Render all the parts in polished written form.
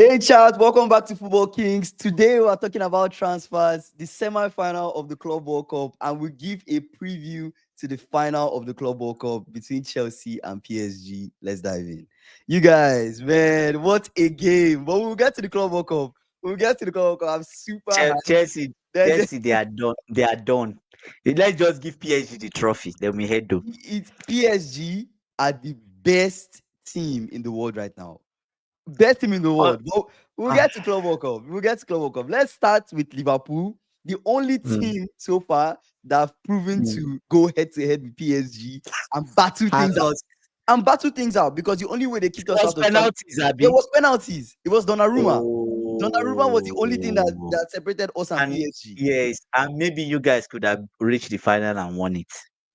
Hey chat, welcome back to Football Kings. Today we are talking about transfers, the semi-final of the Club World Cup, and we give a preview to the final of the Club World Cup between Chelsea and PSG. Let's dive in. You guys, man, what a game! But we'll get to the Club World Cup. We'll get to the Club World Cup. I'm super hyped. Chelsea, There's Chelsea, they are done. They are done. Let's just give PSG the trophy. Then we head though. PSG are the best team in the world right now. Best team in the Uh, world. But we'll ah, get to Club World Cup. We'll get to Club World Cup. Let's start with Liverpool, the only mm, team so far that have proven mm. to go head to head with PSG and battle And things out. lost. And battle things out because the only way they It kicked us was out of champ, penalties, there Abby. was penalties. It was Donnarumma. Donnarumma was the only thing Oh, that separated us and and PSG. yes, and maybe you guys could have reached the final and won it.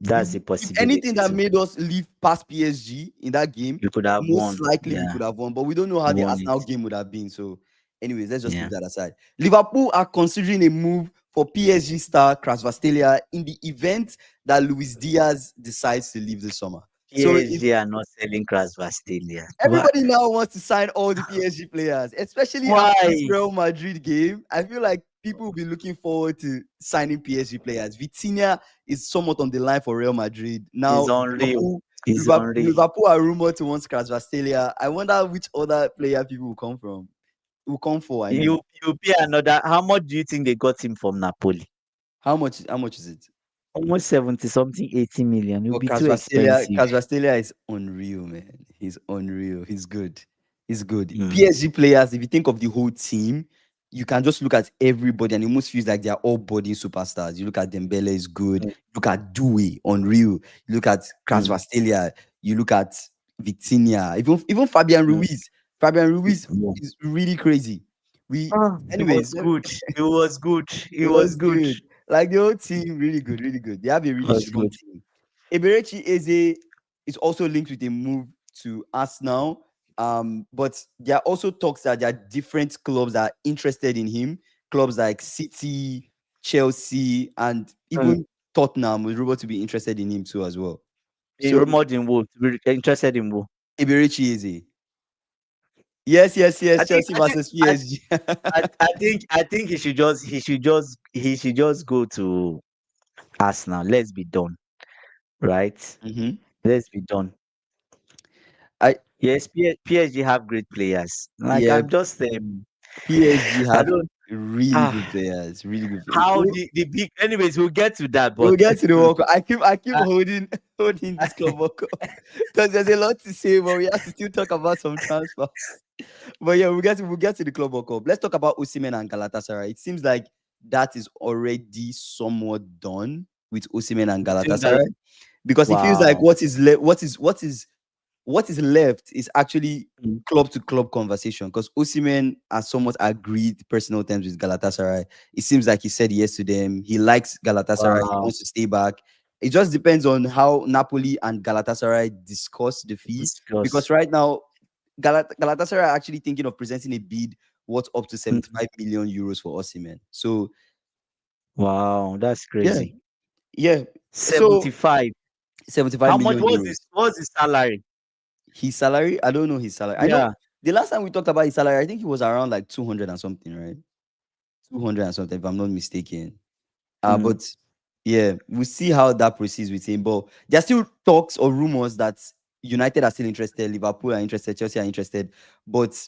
That's a If anything possibility that too. made us leave past PSG in that game, You could have most won. likely we Yeah, could have won. But we don't know how the won it. Arsenal game would have been. So, anyways, let's just leave Yeah. that aside. Liverpool are considering a move for PSG star Kvaratskhelia in the event that Luis Diaz decides to leave this summer. So, if PSG are not selling Kvaratskhelia. Why? everybody now wants to sign all the PSG players, especially after this Why? Real Madrid game. I feel like people will be looking forward to signing PSG players. Vitinha is somewhat on the line for Real Madrid. It's Now, unreal. Liverpool, It's Liverpool, unreal. Liverpool are rumored to want Kvaratskhelia. I wonder which other player people will come from. Will come for, I mean. You pay another. How much do you think they got him from Napoli? How much is it? Almost 70 something, 80 million. It'll But be too Kvaratskhelia, expensive. Kvaratskhelia is unreal, man. He's unreal. He's good. He's good. Mm. PSG players, if you think of the whole team, you can just look at everybody and it almost feels like they're all budding superstars. You look at Dembele is good. Mm. Look at Dewey, unreal. You look at Mm. Kvaratskhelia. You look at Vitinha. Even Fabian Mm. Ruiz. Fabian Ruiz Yeah. is really crazy. We, Oh, it was anyways, good. It was good. it It was was good. good. Like the whole team, really good, really good. They have a It really was strong good. team. Eberechi Eze is also linked with a move to Arsenal. But there are also talks that there are different clubs that are interested in him. Clubs like City, Chelsea, and Mm. even Tottenham was able to be interested in him too as well. He So rumored in Wolves. We're interested in Wolves. Eberechi Eze. Yes, yes, I yes. think Chelsea I think versus PSG. I think he should just go to Arsenal. Let's be done. Right? Mhm. Let's be done. I Yes, PSG have great players. Like yeah, I'm just PSG I have don't really good ah players. Really good players. how the big anyways we'll get to that, We'll but get to the World Cup. I keep I, holding this Club World Cup because there's a lot to say, but we have to still talk about some transfers. But yeah, we'll get to the Club World Cup. Let's talk about Osimhen and Galatasaray. It seems like that is already somewhat done with Osimhen and between Gal Galatasaray because it feels like wow. what is left is actually Mm, club to club conversation because Osimhen has somewhat agreed personal terms with Galatasaray. It seems like he said yes to them. He likes Galatasaray. He wow. wants to stay back. It just depends on how Napoli and Galatasaray discuss the fee because Discuss. right now Galatasaray are actually thinking of presenting a bid worth up to Mm, 75 million euros for Osimhen. So wow, that's yeah, crazy. yeah. So 75. 75 How much million was euros. this? What's his salary? His salary, I don't know his salary. I know Yeah. the last time we talked about his salary, I think he was around like 200 and something, right? 200 and something, if I'm not mistaken. Mm, But yeah, we'll see how that proceeds with him. But there are still talks or rumors that United are still interested, Liverpool are interested, Chelsea are interested. But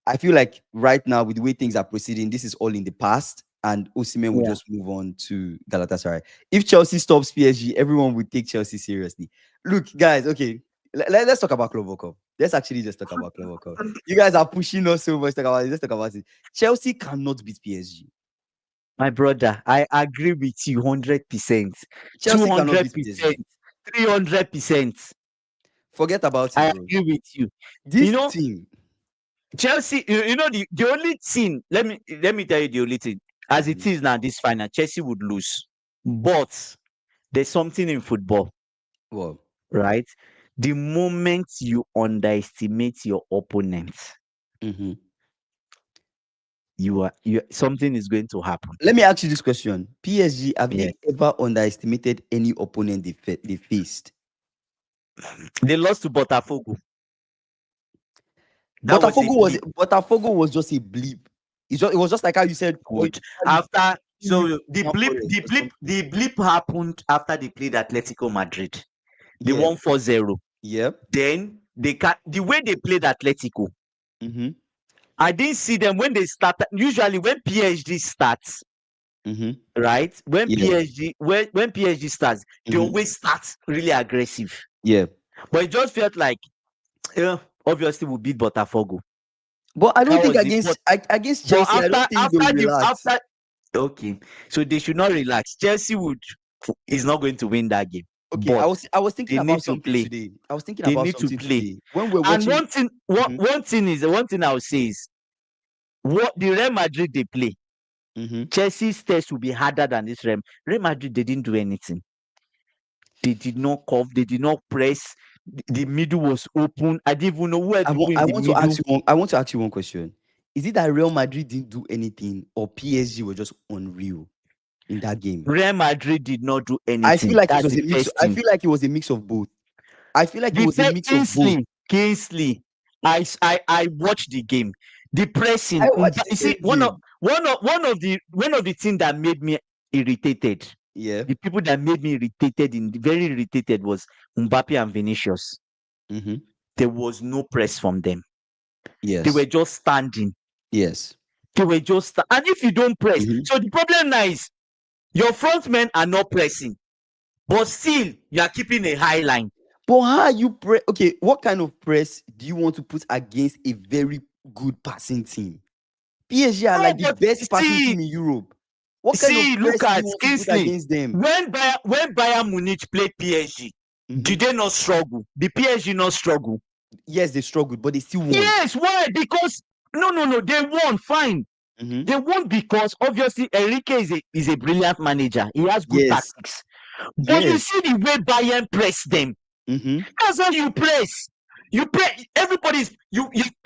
I feel like right now, with the way things are proceeding, this is all in the past, and Osimhen will yeah. just move on to Galatasaray. If Chelsea stops PSG, everyone would take Chelsea seriously. Look, guys, okay, let's talk about Club World Cup. Let's actually just talk about Club World Cup. You guys are pushing us so much. Talk about it. Let's talk about it. Chelsea cannot beat PSG. My brother, I agree with you 100%, Chelsea cannot beat 200%, PSG. 300%. Forget about it, I bro. agree with you. You This know, team. Chelsea, the only thing, let me tell you the only thing. As it Mhm. is now, this final, Chelsea would lose. But there's something in football, Well, right? The moment you underestimate your opponent, mhm. you something is going to happen. Let me ask you this question: PSG, have Yeah. they ever underestimated any opponent they faced? They lost to Botafogo. That was a blip. Botafogo was just a blip. It was just like how you said. Good. After so Something. the blip happened after they played Atletico Madrid. They Yeah. won 4-0. Yep. Then the way they played Atletico, Mm-hmm. I didn't see them when they started. Usually when PSG starts, Mm-hmm. right? When Yeah. PSG starts, they Mm-hmm. always start really aggressive. Yeah. But it just felt like obviously we beat Botafogo. But I don't That think was it. against But Chelsea, I don't think they will relax. after okay, so they should not relax. Chelsea is not going to win that game. Okay, But I was thinking they about need to something play. today. I was thinking They about need to something play. today when we're And watching. one thing I'll say is what the Real Madrid they play. Mm-hmm. Chelsea's test will be harder than this Real Madrid. They didn't do anything. They did not cough. They did not press. The middle was open. I didn't even know where to go in the middle. I want to ask you one question. Is it that Real Madrid didn't do anything or PSG were just unreal in that game? Real Madrid did not do anything. I feel like That's it was the a mix. first I thing. feel like it was a mix of both. I feel like it was a mix of both. Kingsley, I watched the game. The pressing. I watched the You see, same game. one of the things that made me irritated. Yeah. The people that made me irritated, very irritated, was Mbappe and Vinicius. Mm-hmm. There was no press from them. Yes. They were just standing. Yes. They were just and if you don't press, Mm-hmm. so the problem now is your front men are not pressing, but still you are keeping a high line. But how are you okay, what kind of press do you want to put against a very good passing team? PSG are like the best passing team in Europe. What kind of press Look do at you want to put Kingsley. against them? When Bayern Munich played PSG, did they not struggle? The PSG not struggle? Yes, they struggled, but they still won. Yes, why? Because no, they won. Fine. Mm-hmm. They won because obviously Enrique is a brilliant manager. He has good tactics. But you see the way Bayern press them. Mm-hmm. That's how you press. You press. Everybody's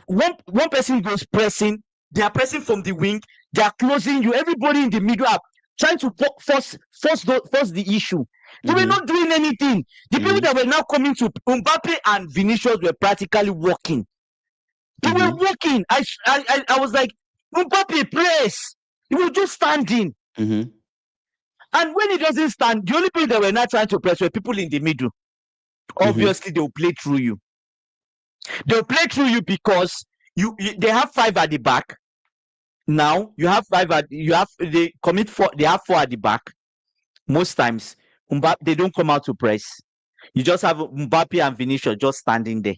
one person goes pressing. They are pressing from the wing. They are closing you. Everybody in the middle are trying to force the issue. They were not doing anything. The people that were now coming to Mbappe and Vinicius were practically walking. They were walking. I was like, Mbappe, press. He was just standing. Mm-hmm. And when he doesn't stand, the only people that were not trying to press were people in the middle. Obviously, they'll play through you. They'll play through you because they have 5 at the back. Now you have 5 they commit 4. They have 4 at the back. Most times, Mbappe, they don't come out to press. You just have Mbappe and Vinicius just standing there.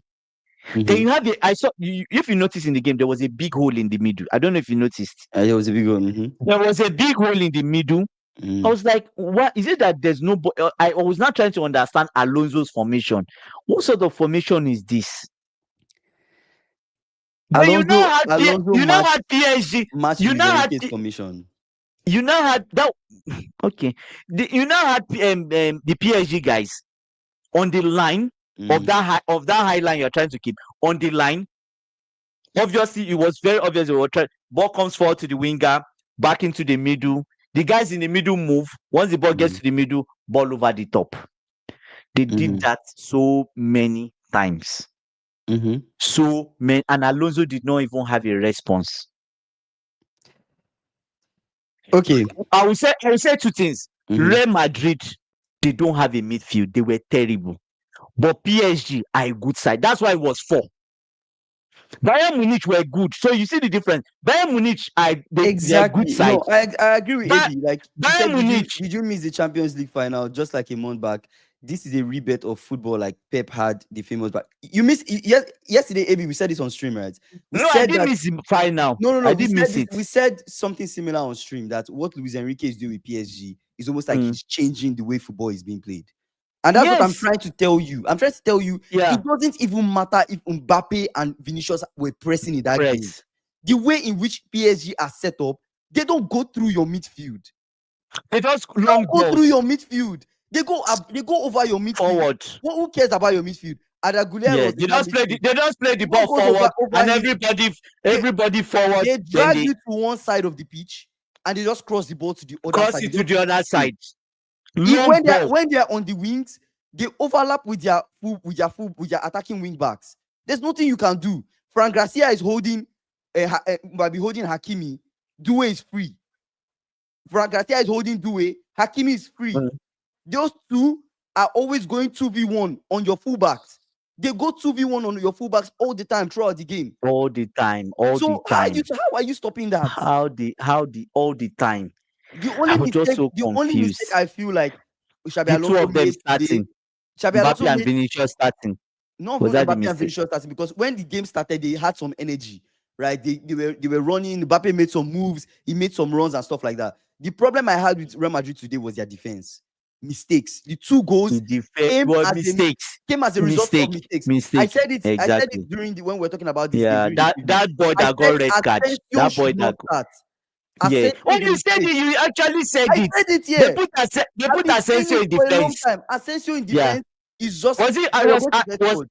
Then you have if you notice in the game, there was a big hole in the middle. I don't know if you noticed. There was a big hole. There was a big hole in the middle. I was like, what is it that there's no? I was not trying to understand Alonso's formation. What sort of formation is this? Alonso, you now had PSG. You now had formation. You now had that. Okay, you now had the PSG guys on the line of that high line you're trying to keep on the line. Obviously, it was very obvious. Ball comes forward to the winger, back into the middle. The guys in the middle move. Once the ball gets to the middle, ball over the top. They did that so many times. So many, and Alonso did not even have a response. Okay. I will say 2 things. Real Madrid, they don't have a midfield. They were terrible. But PSG are a good side. That's why it was 4. Bayern Munich were good. So you see the difference. Bayern Munich they are good side. No, I agree with Eddie. Like Bayern Munich, did you miss the Champions League final just like a month back? This is a rebirth of football like Pep had the famous back. You missed yesterday, Eddie, we said this on stream, right? I didn't miss the final. No. I didn't miss it. We said something similar on stream that what Luis Enrique is doing with PSG is almost like he's changing the way football is being played. And that's what I'm trying to tell you. I'm trying to tell you, it doesn't even matter if Mbappe and Vinicius were pressing in that game. The way in which PSG are set up, they don't go through your midfield. They just go through your midfield. They go over your midfield. Forward. Who cares about your midfield? They just play the ball forward, and everybody forward. They drag you to one side of the pitch, and they just cross the ball to the other side. To the other side. When they are on the wings, they overlap with their attacking wing backs. There's nothing you can do. Frank Garcia is holding, might be holding Hakimi. Due is free. Frank Garcia is holding Due. Hakimi is free. Those two are always going 2v1 on your fullbacks. They go 2v1 on your fullbacks all the time throughout the game. All the time, all the So time. how are you stopping that? How the all the time. The I only was just mistake, so the only mistake confused. I feel like Xabi The two Alonso of them made today, starting, Xabi Mbappe Alonso and made Vinicius starting. not Was even that the Mbappe and mistake? Vinicius starting, because when the game started, they had some energy, right? They were running. Mbappe made some moves. He made some runs and stuff like that. The problem I had with Real Madrid today was their defense mistakes. The two goals came Well, as mistakes, a result of mistakes. I mistake. said it. I said Exactly. it during when we were talking about this game Yeah, during the preview. that boy I that said got red card. Asensio That boy should not that start. yeah. Asensio Oh, is a you said mistake. it. You actually said I it. said it They here. I've put been saying Asensio it in for a long defense. time. Asensio in Yeah. defense is just Was it? you're going to get scored.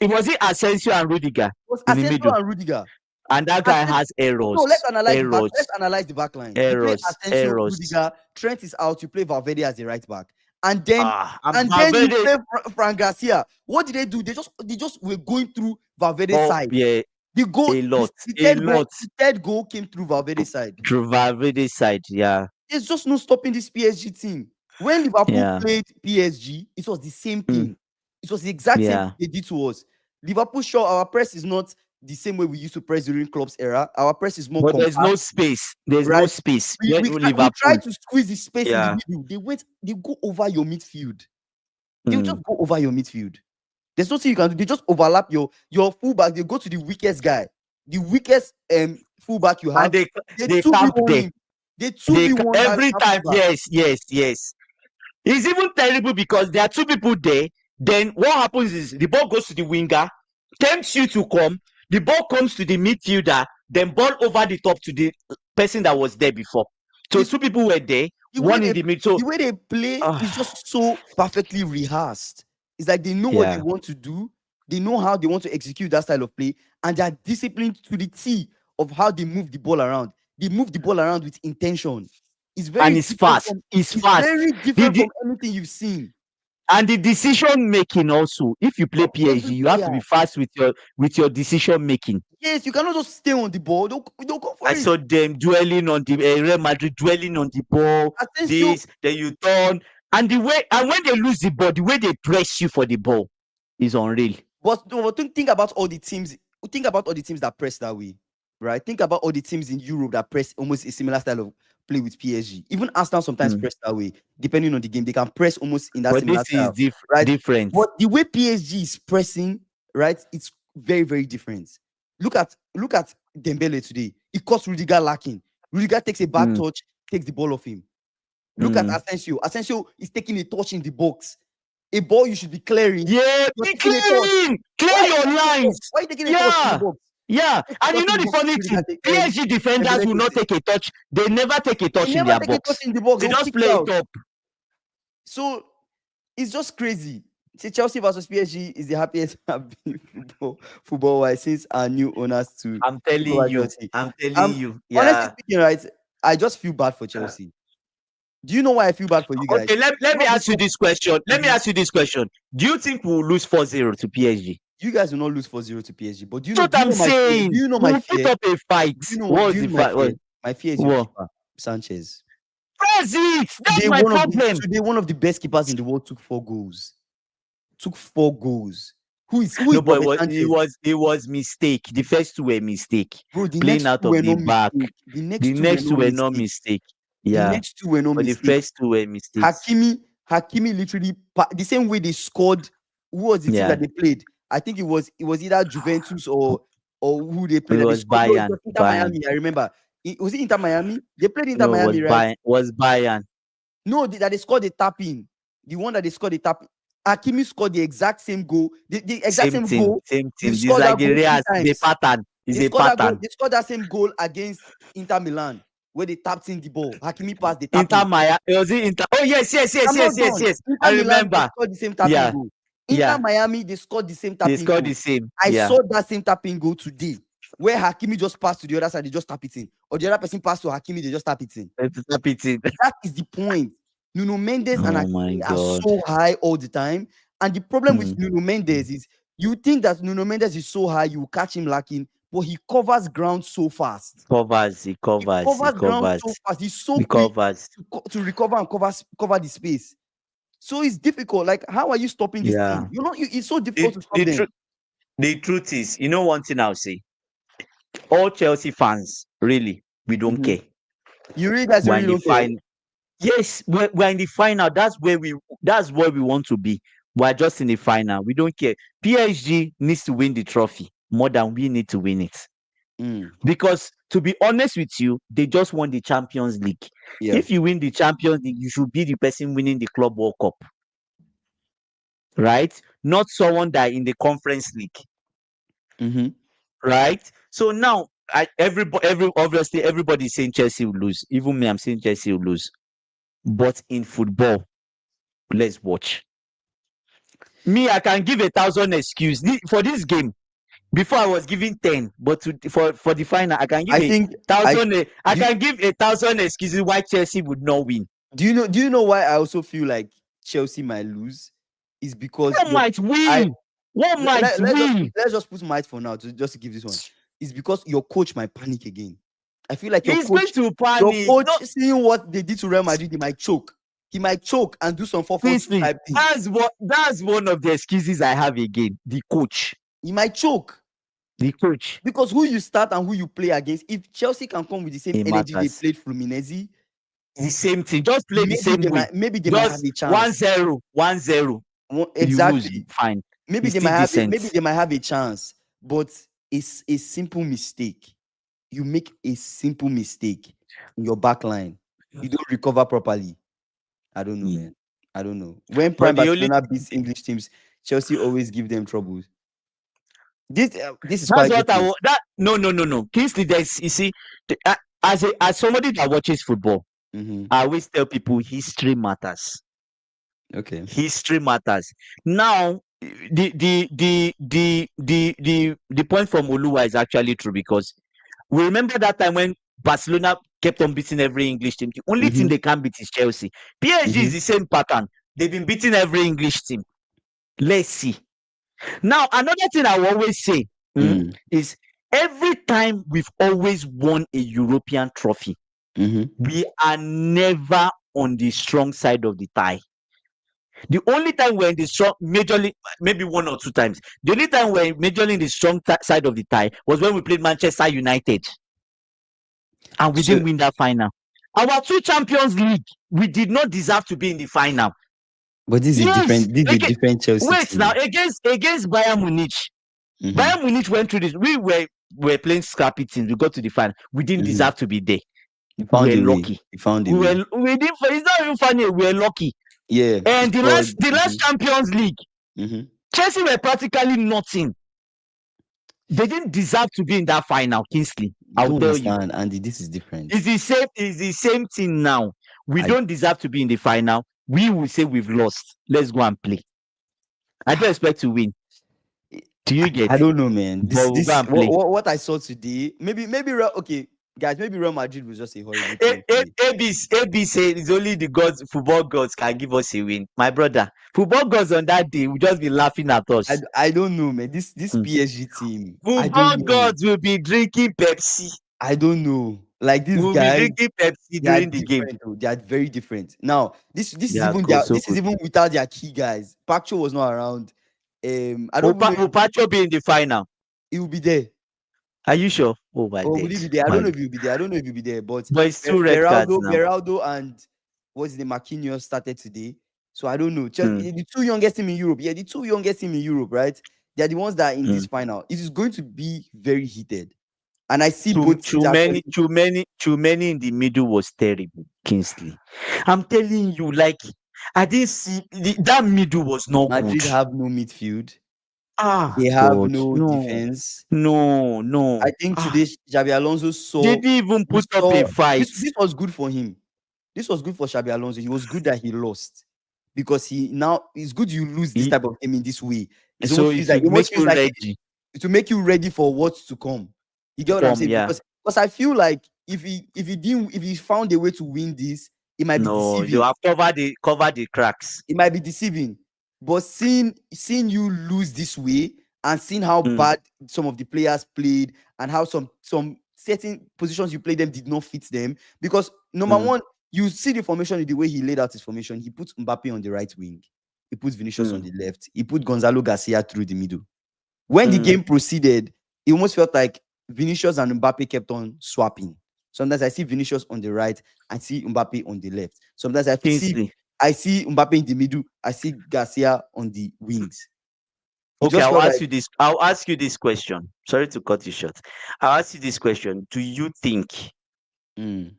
Was it Asensio and Rudiger It was in the Asensio middle? and Rudiger. And that guy has errors. No, let's analyze the back. Errors. Let's analyze the back line. You play Asensio, Errors. Rudiger, Trent is out. You play Valverde as a right back, and then And then you Valverde. play Frank Garcia. What did they do? They just were going through Valverde's side. Yeah, The goal, a lot. the third goal came through Valverde's side. Through Valverde's side, yeah. There's just no stopping this PSG team. When Liverpool played PSG, it was the same thing. It was the exact same thing they did to us. Liverpool, sure, our press is not the same way we used to press during Klopp's era. Our press is more compact. There's no space. There's no space. We try to squeeze the space in the middle. They go over your midfield. They'll just go over your midfield. There's nothing you can do. They just overlap your fullback. They go to the weakest guy, the weakest fullback you have. And they camp there. They 2v1 every time. Yes. It's even terrible because there are two people there. Then what happens is the ball goes to the winger, tempts you to come. The ball comes to the midfielder, then ball over the top to the person that was there before. So two people were there, one in the middle. The way they play is just so perfectly rehearsed. It's like they know what they want to do. They know how they want to execute that style of play, and they are disciplined to the T of how they move the ball around. They move the ball around with intention. It's very fast. It's fast. Very different from anything you've seen. And the decision making also. If you play PSG, you have to be fast with your decision making. Yes, you cannot just stay on the ball. They'll go for it. I saw them dwelling on the Real Madrid, dwelling on the ball. Then you turn, and when they lose the ball, the way they press you for the ball is unreal. But think about all the teams. Think about all the teams that press that way, right? Think about all the teams in Europe that press almost a similar style of play with PSG. Even Arsenal sometimes press that way, depending on the game. They can press almost in that similar style. This is different. But the way PSG is pressing, right? It's very, very different. Look at Dembele today. He caught Rudiger lacking. Rudiger takes a back touch, takes the ball off him. Look at Asensio. Asensio is taking a touch in the box. A ball you should be clearing. Yeah, be clearing. Clear your lines. Why are you taking a touch in the box? Yeah, and you know the funny thing, PSG defenders will not take a touch. They never take a touch in their box. They just play it up. So it's just crazy. See, Chelsea versus PSG is the happiest I've been football-wise since our new owners to. I'm telling you. Yeah. Honestly speaking, right, I just feel bad for Chelsea. Do you know why I feel bad for you guys? Okay, let me ask you this question. Do you think we'll lose 4-0 to PSG? You guys will not lose 4-0 to PSG, but do you know what I'm saying? Do you know my fear? Put up a fight. What's the fight? My fear is your keeper, Sanchez. That's it. That's my problem. Today, one of the best keepers in the world took 4 goals. Who is it was mistake. The first two were mistake. Bro, the playing out of the back. The next two were not mistake. Yeah. The next two were not mistakes. The first two were mistakes. Hakimi literally the same way they scored. Who was the team that they played? I think it was either Juventus or who they played. It was Bayern. Inter Miami. I remember. Was it Inter Miami? They played Inter Miami, right? Was Bayern. No, that they scored the tap in. The one that they scored the tap. Hakimi scored the exact same goal. The exact same goal. Same team. It's like the pattern. It's a pattern. They scored that same goal against Inter Milan, where they tapped in the ball. Hakimi passed the tap. Inter Miami. Was it Inter? Oh yes. I remember. They scored the same tapping goal. Inter Miami, they scored the same tapping goal. I saw that same tapping goal today, where Hakimi just passed to the other side, they just tap it in. Or the other person passed to Hakimi, they just tap it in. That is the point. Nuno Mendes and Hakimi are so high all the time. And the problem with Nuno Mendes is You think that Nuno Mendes is so high, you will catch him lacking, but he covers ground so fast. He He covers, covers ground so fast. He's so he quick covers. to recover and cover the space. So it's difficult. Like, how are you stopping this Yeah. team? It's so difficult to stop them. The truth is, you know one thing I'll say. All Chelsea fans, really, we don't Mhm. care. You really guys We're really in the don't care. final. Yes, we're in the final. That's where we want to be. We're just in the final. We don't care. PSG needs to win the trophy more than we need to win it. Mm, Because to be honest with you, they just won the Champions League. yeah. If you win the Champions League, you should be the person winning the Club World Cup, right? Not someone that in the Conference League, Mm-hmm. right? So now, obviously everybody's saying Chelsea will lose. Even me, I'm saying Chelsea will lose. But in football, let's watch. Me, I can give 1,000 excuse for this game. Before I was giving 10, but for the final, I can give I a think thousand. I do, can give 1,000 excuses why Chelsea would not win. do you know why I also feel like Chelsea might lose? Is because One might I win. One might win. let's just put might for now just to give this one. It's because your coach might panic again. I feel like He's going to panic. No, seeing what they did to Real Madrid, he might choke. He might choke and do some 4-4-2 seriously, type thing. that's one of the excuses I have again. The coach. He might choke. The coach. Because who you start and who you play against, if Chelsea can come with the same It energy they matters. played Fluminense, The same thing. Just play the same way. Maybe they might have a chance. 1-0. 1-0. You lose. Exactly. Fine. Maybe they might have a chance, but it's a simple mistake. You make a simple mistake in your back line. You don't recover properly. I don't know, man. I don't know. When Prime But the only Barcelona beats English teams, Chelsea always give them troubles. This is that's quite what different. no. Kingsley, you see, as somebody that watches football, Mm-hmm. I always tell people history matters. Okay. History matters. Now, the point from Oluwa is actually true, because we remember that time when Barcelona kept on beating every English team. The only team Mm-hmm. they can't beat is Chelsea. PSG is Mm-hmm. the same pattern. They've been beating every English team. Let's see. Now, another thing I will always say is every time we've always won a European trophy, we are never on the strong side of the tie. The only time we're in the strong, majorly, maybe 1 or 2 times, the only time we're majorly in the strong side of the tie was when we played Manchester United. And we didn't win that final. Our 2 Champions League, we did not deserve to be in the final. But this is a different Chelsea wait team. now, against Bayern Munich. Bayern Munich went through this. We were playing scrappy teams. We got to the final. We didn't deserve to be there. You found we a were way. lucky. You found a way. We didn't. It's not even funny. We were lucky. Yeah. And the last Champions League, Chelsea were practically nothing. They didn't deserve to be in that final, Kingsley. I'll tell you. Andy, this is different. It's the same thing now. We don't deserve to be in the final. We will say we've lost. Let's go and play. I don't expect to win. Do you get? I don't know, man. What I saw today, maybe okay, guys, maybe Real Madrid was just a horrible team. AB said it's only the gods, football gods can give us a win. My brother, football gods on that day will just be laughing at us. I don't know, man. This PSG team, football gods will be drinking Pepsi. I don't know. Like these we'll guys, be drinking Pepsi during the game. They are very different. Now, this is even without their key guys. Pacho was not around. I don't know. Will Pacho be in the final? He will be there. Are you sure? Oh my God. Will he be there? I don't know if he'll be there. I don't know if he'll be there. But it's 2 red cards now. Beraldo and what's the Marquinhos started today. So I don't know. The 2 youngest team in Europe. Yeah, the 2 youngest team in Europe, right? They're the ones that are in this final. It is going to be very heated. And I see too many in the middle was terrible, Kingsley. I'm telling you, like, I didn't see that middle was not good. Madrid have no midfield. They have no defense. No. I think today Xabi Alonso saw. They didn't even put up a fight. This was good for him. This was good for Xabi Alonso. He was good that he lost, because it's good you lose this type of game in this way. So it will make you ready for what's to come. You get what I'm saying? Yeah. Because I feel like if he found a way to win this, it might be deceiving. You have covered the cracks. It might be deceiving. But seeing you lose this way and seeing how Mm, bad some of the players played and how some certain positions you played them did not fit them. Because number mm, one, you see the formation in the way he laid out his formation. He put Mbappe on the right wing, he put Vinicius on mm, the left, he put Gonzalo Garcia through the middle. When the mm. game proceeded, it almost felt like Vinicius and Mbappe kept on swapping. Sometimes I see Vinicius on the right, I see Mbappe on the left. Sometimes Kingsley. I see Mbappe in the middle, I see Garcia on the wings. It Okay, just I'll felt ask like you this. I'll ask you this question. Sorry to cut you short. I'll ask you this question. Do you think mm,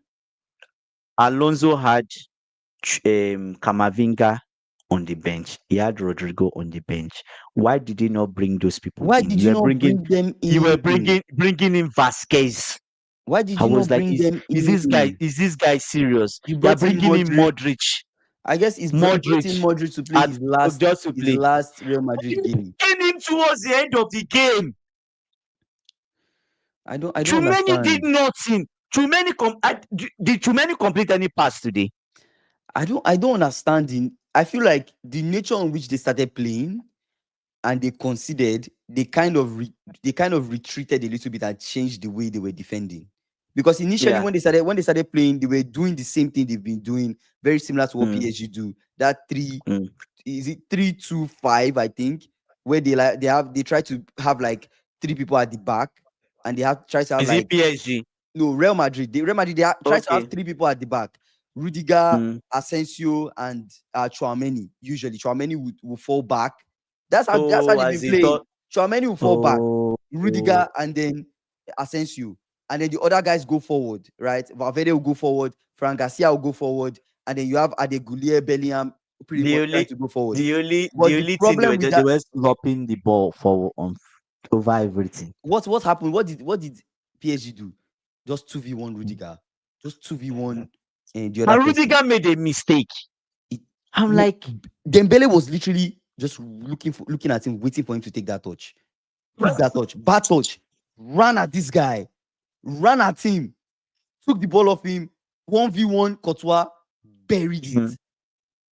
Alonso had Camavinga on the bench? He had Rodrigo on the bench. Why did he not bring those people why in? did you not bring them You were in? bringing in Vasquez. Why did I you was not like, bring them in? is this guy serious? You You're brought in bringing in Modric. Modric, I guess he brought in Modric to play at just to his play. last Real Madrid You game. came in towards the end of the game. I don't Many did understand. nothing. Did many complete any pass today? I don't understand. I feel like the nature on which they started playing and they considered they kind of retreated a little bit and changed the way they were defending. Because initially Yeah. when they started playing, they were doing the same thing they've been doing, very similar to what Mm, PSG do. That three mm. is it 3-2-5, I think, where they try to have like three people at the back, and they have try to have Is it like PSG? no, Real Madrid, try to have Okay. three people at the back. Rudiger, Mm. Asensio, and Chouameni. Usually, Chouameni will fall back. That's how Oh, they've as been he playing. thought. Chouameni will fall back. Oh, oh. Rudiger and then Asensio. And then the other guys go forward, right? Valverde will go forward. Fran Garcia will go forward. And then you have Adegulier, Bellingham pretty The much trying only to go forward. the But the only thing problem with they that, were slopping the ball for on over everything. what happened? What did PSG do? Just 2v1 Rudiger. Just 2v1 and the other And person. Rudiger made a mistake. It, I'm no, like, Dembele was literally just looking at him, waiting for him to take that touch. Took that touch, bad touch, ran at this guy, ran at him, took the ball off him, 1v1 Courtois, buried it. mhm,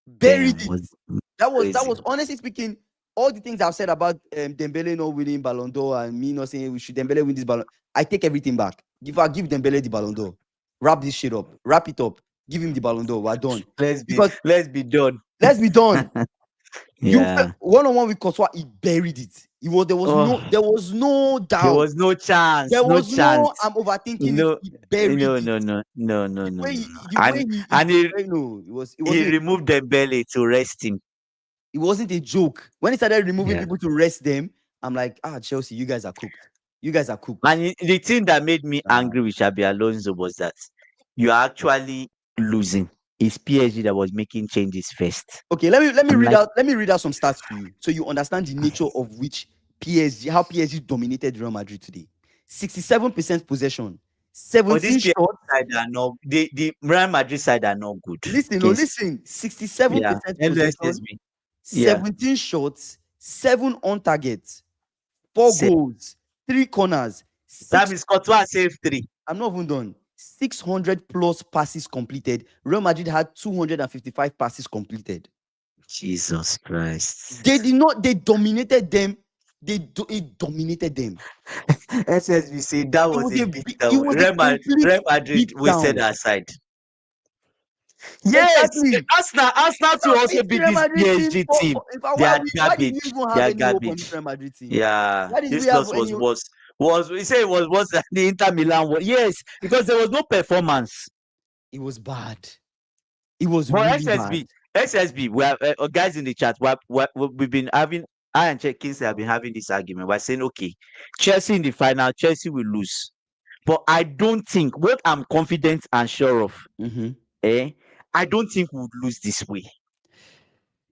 Buried damn, it. was That crazy. was honestly speaking, all the things I've said about Dembele not winning Ballon d'Or and me not saying we should Dembele win this Ballon. I take everything back. If I give Dembele the Ballon d'Or, wrap this shit up, wrap it up, give him the Ballon d'Or. We're done. Because Let's be done. let's be done. You Yeah. one on one with Courtois, he buried it. Oh, There was no there doubt. was no chance. There No was no chance. I'm overthinking it. No, He buried it. The way And no, it he wasn't removed Dembele to rest him. it wasn't a joke. When he started removing Yeah. people to rest them, I'm like, Chelsea, you guys are cooked. You guys are cooked. And the thing that made me Uh, angry with Xabi Alonso was that you are actually losing. It's PSG that was making changes first. okay, I'm like, let me read out some stats for you so you understand the nature of which how PSG dominated Real Madrid today. 67% possession, but this 17 PSG shots. side are not the Real Madrid side are not good. Listen, no, Kings. listen. Yeah. 67% possession, MSSB. Yeah. 17 shots, 7 on target, 4 Se- goals, 3 corners, That 6. means Courtois saved 3. I'm not even done. 600 plus passes completed. Real Madrid had 255 passes completed. Jesus They Christ. did not, they dominated them. It dominated them. SSB said that was a beat It down. was a complete Real Madrid beat wasted down. our side. Yes, Exactly. Arsenal to Beat also the beat Real this Madrid team. PSG team. In fact, They are why did we garbage. even They have are any hope on this garbage. Real Madrid team? Yeah, Why did we this have loss any? was we say it was worse than the Inter Milan one. Yes, because there was no performance. It was bad. It was But really bad. SSB, we have guys in the chat. We've been having. I and Kingsley have been having this argument. We're saying, okay, Chelsea in the final, Chelsea will lose. But I don't think what I'm confident and sure of, Mhm. eh? I don't think we would lose this way.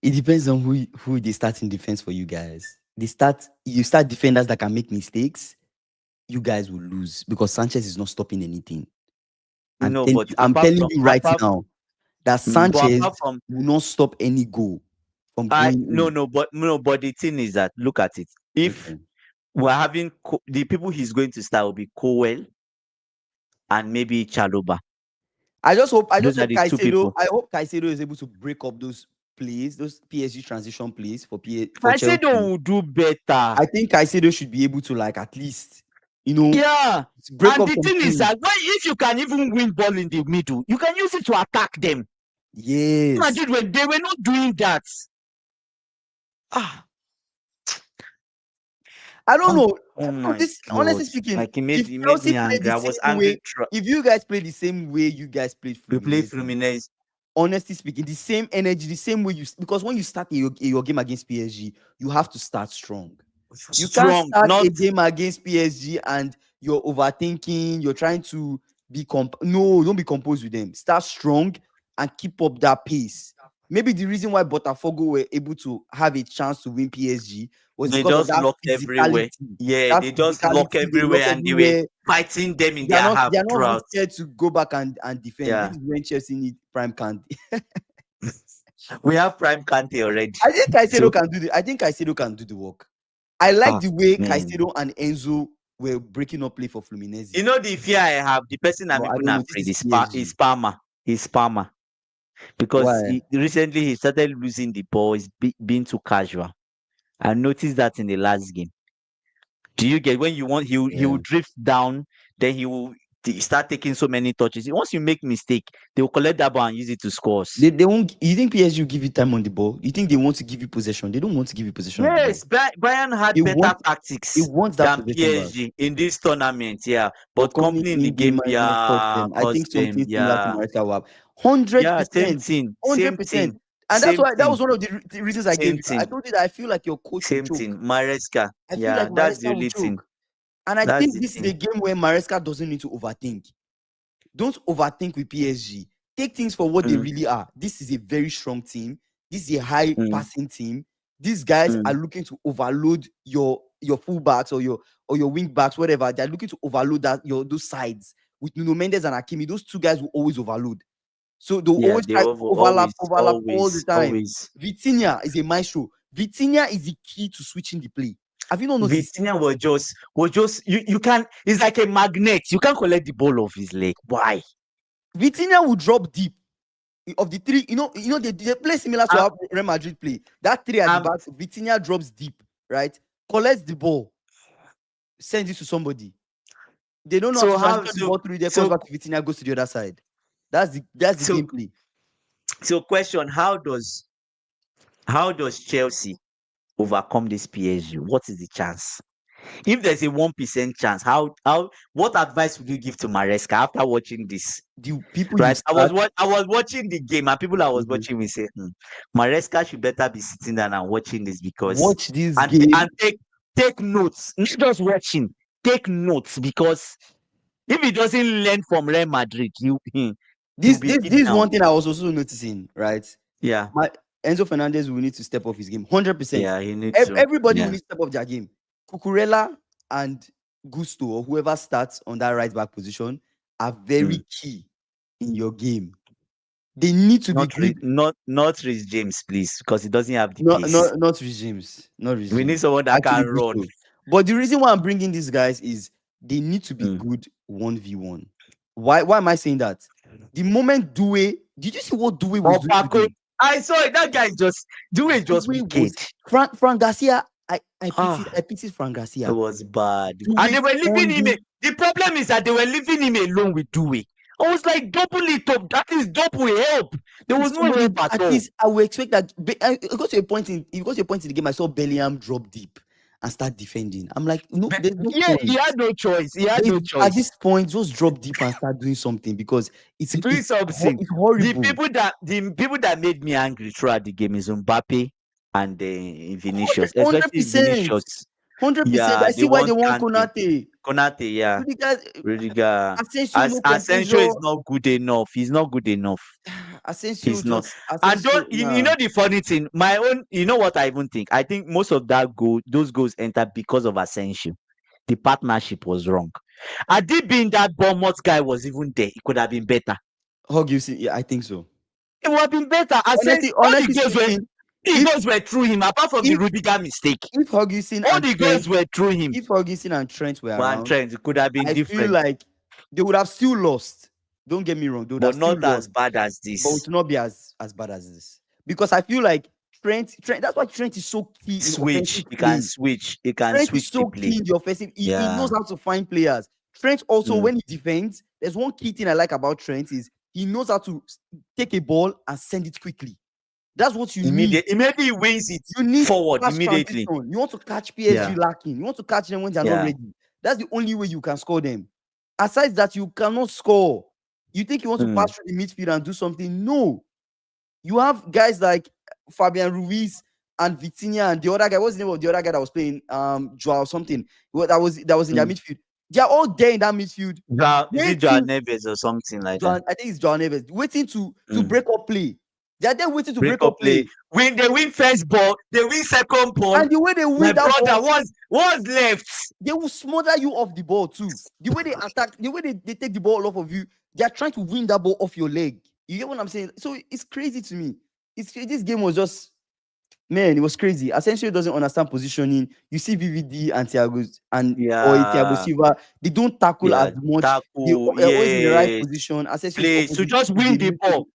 It depends on who they start in defense for you guys. You start defenders that can make mistakes, you guys will lose because Sanchez is not stopping anything. No, but I'm telling you right now that Sanchez apart from will not stop any goal from going in. but the thing is that look at it. If Okay. we're having the people he's going to start will be Cowell and maybe Chaluba. I just Those are hope the two people. Caicedo is able to break up those plays, those PSG transition plays for Chelsea, Caicedo will do better. I think Caicedo should be able to like at least, Yeah. break And up the some thing is things. that if you can even win ball in the middle, you can use it to attack them. Yes. Madrid, when they were not doing that. Ah, I don't know. oh my This, God. honestly speaking, Like, if it made Chelsea me played angry. the I was same way, angry. if you guys play the same way you guys played We played Fluminense, Fluminense. honestly speaking, the same energy, the same way because when you start your game against PSG, you have to start strong. You can't Strong. start Not a game against PSG and you're overthinking, you're trying to be no, don't be composed with them. Start strong and keep up that pace. Maybe the reason why Botafogo were able to have a chance to win PSG was they because of just that lock everywhere. physicality. Yeah, That they just lock physicality, they lock everywhere and they were everywhere. fighting them in their half They are not even throughout. scared to go back and defend. This Yeah. is when Chelsea need prime can. We have Prime Kante already. Caicedo So, can do I think Caicedo can do the work. I like the way man. Caicedo and Enzo were breaking up play for Fluminense. You know the fear I have, the person I'm But I even don't know. This afraid is is PSG. Palmer. He's Palmer. Because Why? recently he started losing the ball, he's being too casual. I noticed that in the last game. Do you get when you want he will Yeah. drift down, then he will start taking so many touches. Once you make mistake, they will collect that ball and use it to scores. They won't. You think PSG will give you time on the ball? You think they want to give you possession? They don't want to give you possession of the ball. Yes, Bayern had They better want. They tactics want that than possession back. PSG in this tournament. Yeah, But but coming company in the in, they game, might not cost yeah, them. I think cost them. something similar to Yeah, Maresca will happen. Hundred yeah, same percent, thing, hundred same percent. thing, And that's same why that thing, was one of the reasons I gave same you. I thing, told you that I feel like your coach will same choke. thing. Maresca, I feel yeah, like that's the Maresca will only thing. choke. And I That's think the this is a thing. game where Maresca doesn't need to overthink. Don't overthink with PSG. Take things for what they Mm, really are. This is a very strong team. This is a high mm, passing team. These guys are mm. looking to overload your fullbacks or your wing backs, whatever. They're looking to overload those sides. With Nuno Mendes and Hakimi, those two guys will always overload. So they'll Yeah, always they try to overlap, all the time. always. Vitinha is a maestro. Vitinha is the key to switching the play. Have you not noticed? Vitinha was just you can. It's like a magnet. You can't collect the ball off his leg. Why? Vitinha will drop deep. Of the three, they play similar to I'm, how Real Madrid play. That three at the I'm back, Vitinha drops deep, right? Collects the ball, sends it to somebody. They don't know how to so how transition the so ball through there, comes so back to Vitinha, goes to the other side. That's the so gameplay. so question: how does Chelsea overcome this PSG? What is the chance? If there's a 1% chance, what advice would you give to Maresca after watching this? The people you Right, start. I was watching the game, and people I was Mhm. watching me say, Maresca should better be sitting down and watching this because Watch this and game. take notes, not just watching, take notes because if he doesn't learn from Real Madrid, he'll be beat This is down. one thing I was also noticing, right? Yeah, My Enzo Fernandez will need to step up his game 100%. yeah, he needs to. Everybody will Yeah. need to step up their game. Cucurella and Gusto, or whoever starts on that right back position, are Mm. very key in your game. They need to be good. Not Rhys James, please, because he doesn't have the Not pace. regimes. Not We need regimes. someone that Actually, can run. Gusto. But the reason why I'm bringing these guys is they need to be Mm. good 1v1. Why am I saying that? The moment Due, did you see what Due was Or doing Paco, today? I saw it. That guy just Due is just Due wicked. was Frank Garcia. I pitied Ah, Frank it Garcia. was bad. And Due they were leaving him. only The problem is that they were leaving him alone with Dewey. I was like, double it up. That is double help. There was no somebody help at at all. least I would expect that. It got to a point in the game. I saw Bellingham drop deep and start defending. I'm like, no, But there's no yeah, he point. had no choice. He had no At choice. this point, just drop deep and start doing something because Doing something. it's horrible. The people that made me angry throughout the game is Mbappe and Vinicius, Hundred especially percent, Vinicius. 100%. Yeah, I they see why they want want Kante. Konate. Konate, yeah. Rudiger, Rudiger. Asensio, As no Asensio composure. is not good enough. He's not good enough. Asensio He's not. just And Asensio. don't you Nah. know the funny thing? My own, you know what I even think? I think most of those goals entered because of Asensio. The partnership was wrong. Had it been that Bournemouth guy was even there, it could have been better. Hug you see, yeah, I think so. It would have been better. Asensio, all Honestly speaking, the if goals were through him, apart from the if Rudiger mistake. if Hugginson All and the Trent, goals were through him. if Hugginson and Trent were One around, trend, it could have been I feel different, like they would have still lost. Don't get me wrong, they would have but still not as lost, bad as but it this. will not be as bad as this. because I feel like Trent. That's why Trent is so key in offensive Switch. You can play. switch. You can Trent is switch the so play. key in the offensive. He knows Yeah. how to find players. Trent also, Mm. when he defends, there's one key thing I like about Trent is he knows how to take a ball and send it quickly. That's what you need. Immediately he wins it You need forward fast immediately. transition. You want to catch Yeah. PSG lacking. You want to catch them when they're not Yeah. ready. That's the only way you can score them. Aside that, you cannot score. You think you want to pass through the midfield and do something? No. You have guys like Fabian Ruiz and Vitinha and the other guy. What's the name of the other guy that was playing? Joao something. That was in their midfield. They are all there in that midfield. Is it Joao Neves or something like that? I think it's Joao Neves waiting to Mm. break up play. They are there waiting to Break up play. When they win first ball, they win second ball. And the way they My win that brother, ball, what's left? they will smother you off the ball too. The way they attack, the way they take the ball off of you, they are trying to win that ball off your leg. You get what I'm saying? So it's crazy to me. This game was just, man, it was crazy. Asensio doesn't understand positioning. You see VVD and Thiago or Thiago Silva, they don't tackle as much. Tackle, They're always in the right yes. position. Asensio is Play. So opposite. just win the ball.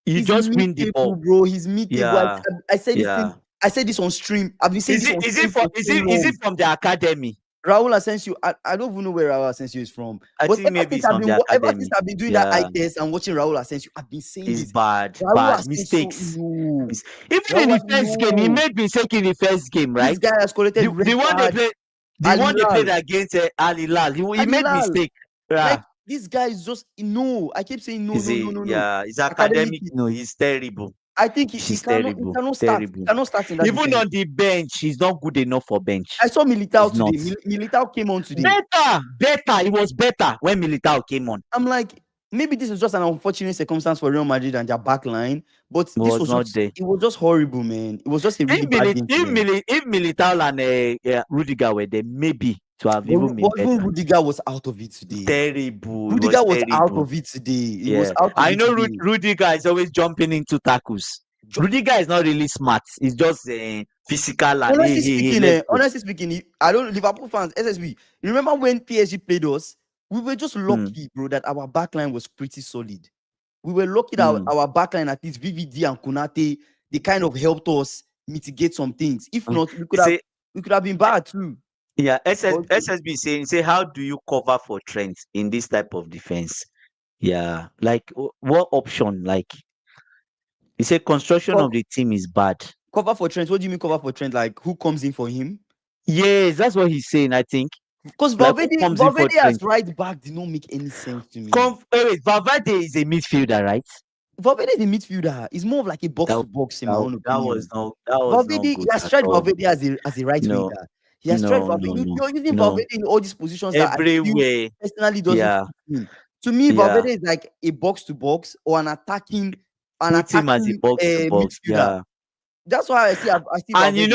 You He's just win the mid-table, ball. bro. He's mid-table. Yeah. I said this Yeah. thing. I said this on stream. I've been saying this on stream for so long. Is it from the academy? Raul Asensio, I don't even know where Raul Asensio is from. I But think ever maybe since it's from the ever academy. since I've been doing that eye test and watching Raul Asensio, I've been saying It's this. bad. Raul Bad Asensio, mistakes. no. Even in the first game, he made mistake in the first game, right? This guy has collected red the one card. they played against Al Hilal. He made mistake. Yeah. Like this guy is just no. I keep saying no. Yeah, his academic. No, he's terrible. I think he cannot start. He cannot start in that Even defense. on the bench, he's not good enough for bench. I saw Militao today. Militao came on today. Better. It was better when Militao came on. I'm like, maybe this is just an unfortunate circumstance for Real Madrid and their back line, but this was not there. It was just horrible, man. It was just a really bad game. If Militao and Rudiger were there, maybe to have even been better. Even Rudiger was out of it today. Terrible. Rudiger was out of it today. He was out of I know today. Rudiger is always jumping into tackles. Rudiger is not really smart. He's just physical. And honestly speaking, I don't Liverpool fans, SSB. You remember when PSG played us? We were just lucky, bro, that our backline was pretty solid. We were lucky that our backline, at least VVD and Konate, they kind of helped us mitigate some things. If not, we could have been bad too. Yeah, SSB saying, how do you cover for Trent in this type of defense? Yeah, like what option? Like, he said construction of the team is bad. Cover for Trent? What do you mean cover for Trent? Like, who comes in for him? Yes, that's what he's saying, I think. Because Valverde as right back did not make any sense to me. Valverde is a midfielder, right? Valverde is a midfielder. He's more of like a box-to-box in my own opinion. Valverde, he has tried Valverde as a right winger. He has tried Valverde. You're using Valverde in all these positions everywhere. That personally doesn't fit in. To me, Valverde is like a box-to-box or an attacking as a box-to-box. midfielder. Yeah. That's why I see. And you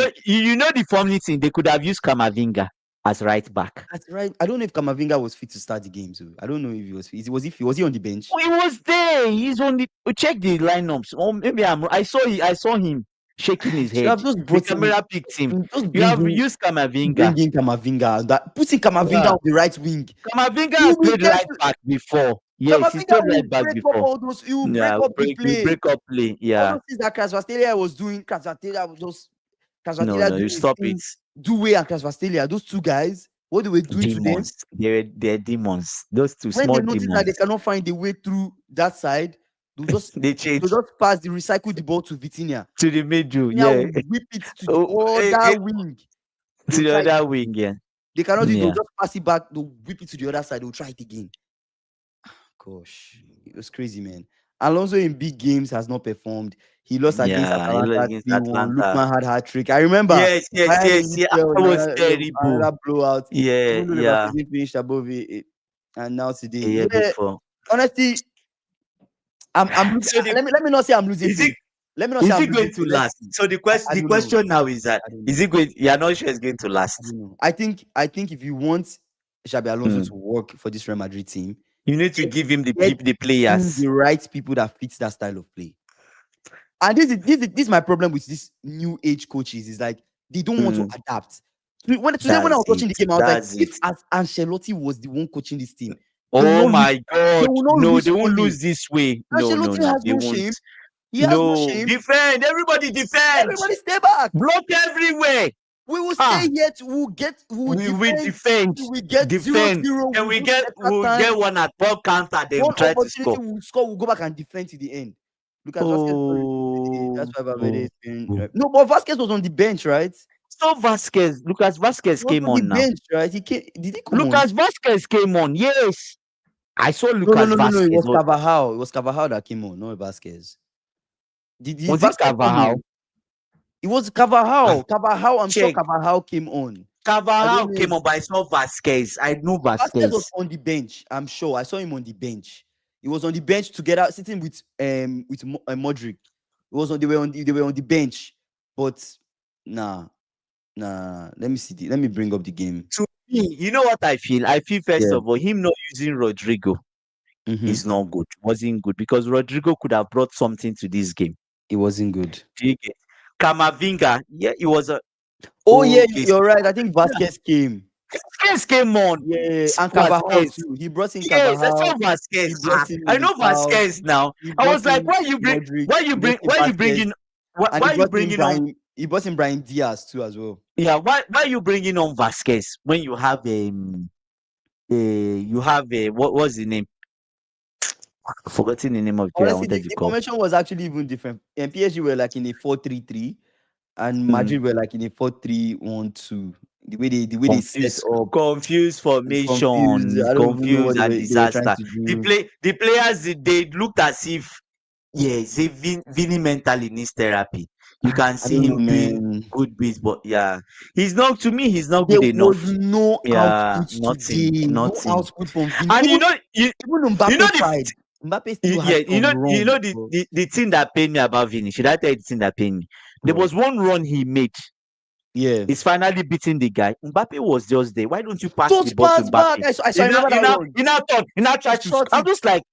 know the funny thing, they could have used Camavinga as right back. That's right. I don't know if Camavinga was fit to start the game. So I don't know if he was fit. Was he on the bench? He was there. He's on the. Check the lineups. Or maybe I saw him shaking his head. The camera picked him. You have used Camavinga. Bringing Camavinga. Putting Camavinga on the right wing. Camavinga has played right back before. Yes, he's played right back before. He will break up the play. Break up play. Yeah. All those things that Krasvastelia was doing. Krasvastelia was just. No, you stop it. Doué and Krasvastelia, those two guys, what they were doing demons. to them? They're demons. Those two when small they notice that they cannot find a way through that side, they'll just pass recycle the ball to Vitinha. To the middle, yeah. Whip it to the other wing. To the other wing, yeah. They cannot do it, they'll just pass it back, they'll whip it to the other side, they'll try it again. Gosh, it was crazy, man. Alonso in big games has not performed. He lost against Atalanta. Lookman had hat-trick. I remember. Yes. That was terrible. That blowout. Yeah. He finished above it. And now today. Yeah, before. Honestly, I'm so let me not say I'm losing. Let me not say I'm going to last. So the question now is that is it going? You're not sure it's going to last. I think if you want Xabi Alonso to work for this Real Madrid team, you need to give him the players, the right people that fits that style of play. And this is my problem with this new age coaches is like they don't want to adapt. When I was watching the game, I was like, if Ancelotti was the one coaching this team, oh my God, no, they won't lose this way. Ancelotti has no shame. He has no No, shame. defend. Everybody defend. Everybody stay back. Block everywhere. We will stay Ah, here. We will we defend. defend. We get 0-0. Defend. Then We do extra we time. get one at ball counter. Then we One try to opportunity score. we'll score. We'll go back and defend to the end. Lucas Vasquez. Oh, That's why Valverde oh, is doing. oh. No, but Vasquez was on the bench, right? So Lucas He Vasquez was came on the on now. bench, right? He came. Did he come on? Lucas Vasquez came on. Yes, I saw No, no, Lucas no, no, no. It Vasquez. was Carvajal. It was Carvajal that came on, not Vasquez. Did Was it Vasquez come Carvajal? on? It was Carvajal. Carvajal. I'm sure Check. Carvajal came on. I don't Carvajal know came on, but I saw Vasquez. I know Vasquez was Vasquez. on the bench. I'm sure. I saw him on the bench. He was on the bench together, sitting with Modric. It was on. They were on the bench. But nah. Let me see. Let me bring up the game. To me, you know what I feel? I feel first Yeah. of all, him not using Rodrigo Mm-hmm. is not good. Wasn't good because Rodrigo could have brought something to this game. It wasn't good. Do you get? Kamavinga, yeah, it was a Oh yeah, okay. you're right. I think Vasquez came. Vasquez came on. Yeah, and Carvajal Vasquez. too. He brought in Yes, I saw Carvajal. He Vasquez. brought in I know Militao. Vasquez now. He I brought was like, in Modric. He brought in why you Vasquez, bringing, and why you bringing on, He brought in Brian Diaz too as well. yeah, why you bringing on Vasquez when you have what was the name? Forgetting the name of the player I Honestly, wanted to the call. formation was actually even different. And PSG were like in a 4-3-3, and Mm. Madrid were like in a 4-3-1-2. The way they set up, Confused it's confused. formation, I don't even know what confused and they were trying disaster. to do. The players they looked as if say Vini mentally needs therapy. You can I see don't know, him doing man. good bits, but yeah, he's not There good was enough. no Yeah, output today. No nothing. output from Vini. And Even you know Mbappe tried. Mbappe still had some you know runs. Bro. the thing that pained me about Vini. Should I tell you the thing that pained me? There What? was one run he made. Yeah. He's finally beating the guy. Mbappe was just there. Why don't you pass the Just ball to pass back. Mbappe? I remember that run. You now He try to. shot I'm it. just like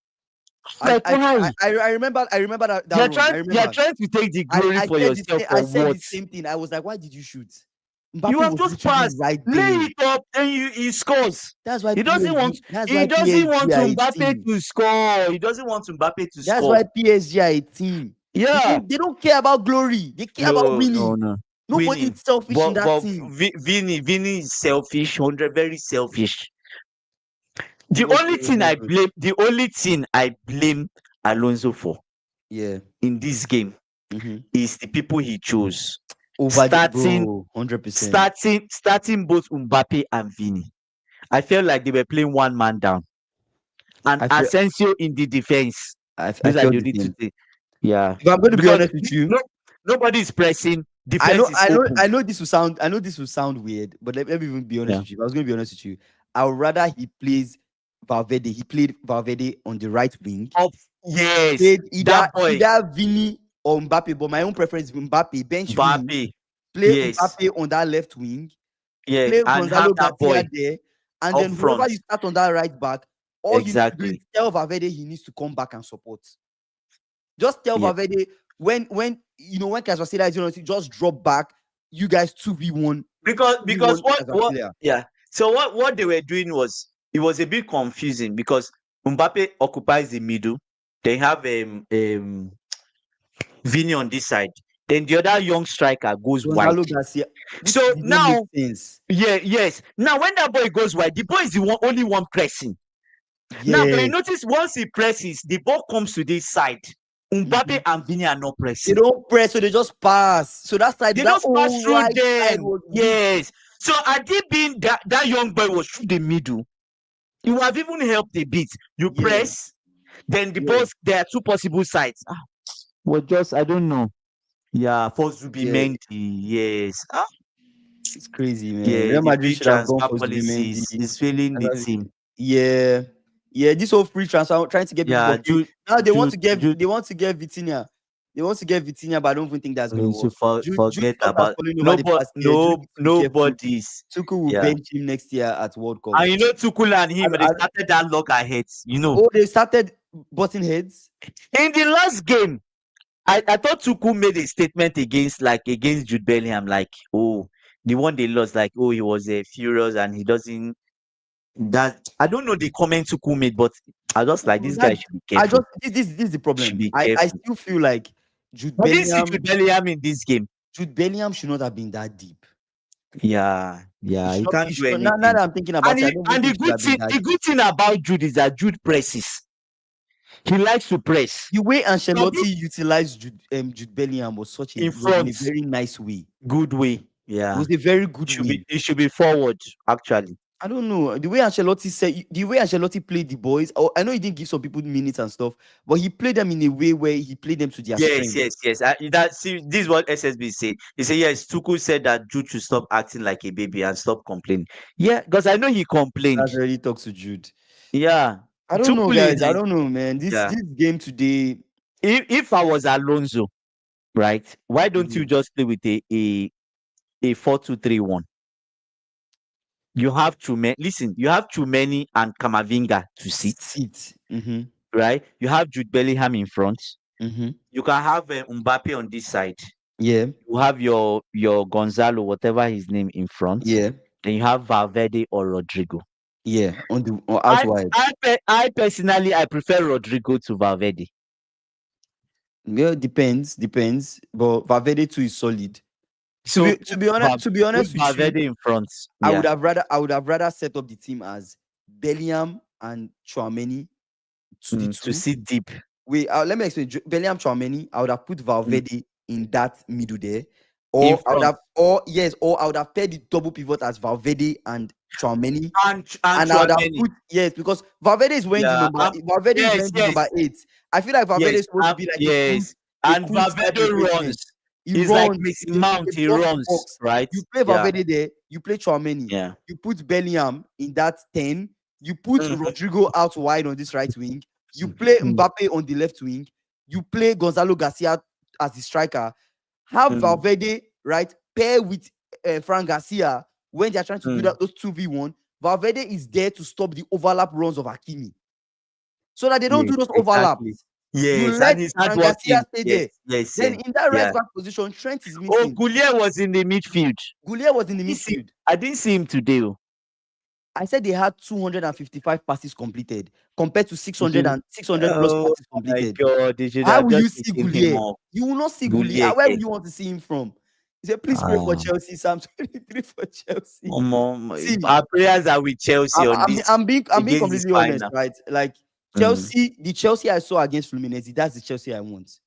why? I remember that run. I You're remember. trying to take the And glory for yourself I for said what? the same thing. I was like, why did you shoot? You Mbappe have was just literally passed, right lay there. it up, and he scores. That's why He doesn't want. PSG. That's He why doesn't PSG want are a Mbappe team. to score. He doesn't want Mbappe to That's score. why PSG are a team. Yeah. They don't care about glory. They care about winning. No. Nobody Winning, is selfish in that team. Vini is selfish, 100 very selfish. It was not good. The only thing I blame Alonso for Yeah. in this game Mm-hmm. is the people he chose. Over the bro, 100%. Starting both Mbappe and Vini. I felt like they were playing one man down. And I feel Asensio in the defense. I Those are felt the the only two same. things. Yeah. If I'm going to be Because honest with you, nobody is pressing. Defense is open. I know this will sound weird, but let me even be honest Yeah. with you. If I was going to be honest with you, I would rather he plays Valverde. He played Valverde on the right wing. Yes. Played That boy. either Vini or Mbappe, but my own preference is Mbappe. Bench Vini. Play Yes. Mbappe on that left wing. Yeah. Play And Gonzalo have that boy Garcia there. And up then front. whoever you start on that right back, all you need to do Exactly. is tell Valverde he needs to come back and support. Just tell Yeah. Valverde when Casasila is just drop back. You guys 2v1. Because what Casasilla. yeah. So what they were doing was it was a bit confusing because Mbappe occupies the middle. They have Vini on this side. Then the other young striker goes wide. Gonzalo Garcia. So Did not now, make sense. yes. Now when that boy goes wide, the boy is the only one pressing. Yeah. Now, but you notice once he presses, the ball comes to this side. Mbappe and Vini are not pressing. They don't press, so they just pass. So that side, They that just pass through right them. side was weak. Yes. So had it been that young boy was through the middle, it would have even helped a bit. You press, then the balls, there are two possible sides. Well, just I don't know. Yeah, for Zubimendi, yes. It's crazy, man. Yeah, Real the Madrid free should have gone transfer for Zubimendi. policies is failing the team. Yeah. This whole free transfer, trying to get people for free. Now they want to get Vitinha. They want to get Vitinha, but I don't even think that's going to work. Forget about nobody's. Tuchel will bench him next year at World Cup. And you know Tuchel and him, they started that loggerheads. You know. Oh, they started butting heads in the last game. I thought Tuchel made a statement against Jude Bellingham, like, oh, the one they lost, like, oh, he was furious and he doesn't. That I don't know the comment Tuchel made, but I just like this guy should be careful. This is the problem. I still feel like Jude I didn't see Bellingham. Jude Bellingham in this game. Jude Bellingham should not have been that deep. Yeah, He yeah, should he not. He can't do should not. Now anything. that I'm thinking about it, I don't even And think he should have been that the deep. good thing about Jude is that Jude presses. He likes to press. The way But Ancelotti utilized Jude Bellingham in was in a front, very nice way. good way. It Yeah, was a very good way. it should be forward actually. I don't know the way Ancelotti played the boys. Oh, I know he didn't give some people minutes and stuff, but he played them in a way where he played them to their Yes, strength. yes, yes. This is what SSB said. He said yes. Tuchel said that Jude should stop acting like a baby and stop complaining. Yeah, because I know he complained. That's already talks to Jude. Yeah, I don't know, Tuchel guys. I is don't know, man. This yeah. this game today. If I was Alonso, right? Why don't you Mhm. just play with a 4-2-3-1? You have too many. Listen, you have too many and Kamavinga to sit, Sit. Mm-hmm. right? You have Jude Bellingham in front. Mm-hmm. You can have Mbappe on this side. Yeah. You have your Gonzalo, whatever his name, in front. Yeah. Then you have Valverde or Rodrigo. Yeah. Out wide. I personally I prefer Rodrigo to Valverde. Yeah, depends. But Valverde too is solid. So To be put honest with you, Valverde in front. Yeah. I would have rather set up the team as Bellingham and Chouameni to the To two. sit deep. Wait, let me explain. Bellingham, Chouameni. I would have put Valverde in that middle there, In or front. I would have paired the double pivot as Valverde and Chouameni, And and I would have Chouameni. put because Valverde is wearing the Yeah. number. Valverde is Yes, wearing the yes, number 8. I feel like Valverde yes, is supposed to be like yes. a And cool type Valverde replacement. runs. He He's like runs Mason Mount. a He box to runs, box. right? You play Yeah. Valverde there, you play Chouameni, Yeah. you put Bellingham in that 10, you put Rodrigo out wide on this right wing, you play Mbappe on the left wing, you play Gonzalo Garcia as the striker, have Valverde, right, pair with Fran Garcia when they're trying to do that, those 2v1. Valverde is there to stop the overlap runs of Hakimi so that they don't Yes, do those overlaps. exactly. You Yes, and let he's Fran Garcia hardworking. stay Yes, there. yes, Then yes. in that right Yeah. back position, Trent is Oh, missing. Goulier was in the midfield. Goulier was in the midfield. I didn't see him today. I said they had 255 passes completed compared to 600 Should- and 600 plus Oh passes my completed. God, they should How have will just you see taken him Goulier? off. You will not see Goulier. Goulier, Where yeah. will you want to see him from? He said, please pray for Chelsea. Psalm 23 for Chelsea. See, Our prayers are with Chelsea on this I'm being against this completely honest, final. right? Like the Chelsea I saw against Fluminense, that's the Chelsea I want.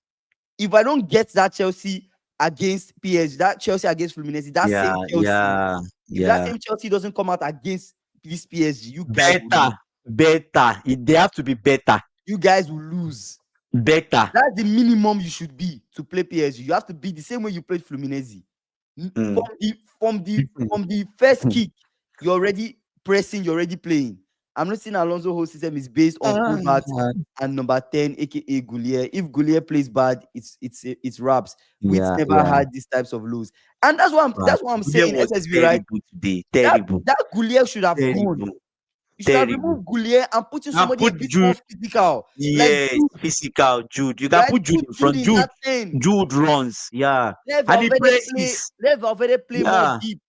If I don't get that Chelsea against PSG, that Chelsea against Fluminense, that Yeah, same Chelsea, yeah, if that yeah. same Chelsea doesn't come out against this PSG, you guys will lose. Better. They have to be better. You guys will lose. Better. That's the minimum you should be to play PSG. You have to be the same way you played Fluminense. From the first kick, you're already pressing, you're already playing. I'm not saying Alonso whole system is based on fullback and number 10, aka Goulier. If Goulier plays bad, it's raps. We've never had these types of lose. And that's what I'm saying, was SSV, right? terrible today. Terrible. That Goulier should have Terrible. gone. You should have removed Goulier and put in somebody a bit more physical. Yes, Like Jude, physical Jude. You can right? put Jude in front. In that 10. Jude runs. Yeah. Let And he Valverde play more deep.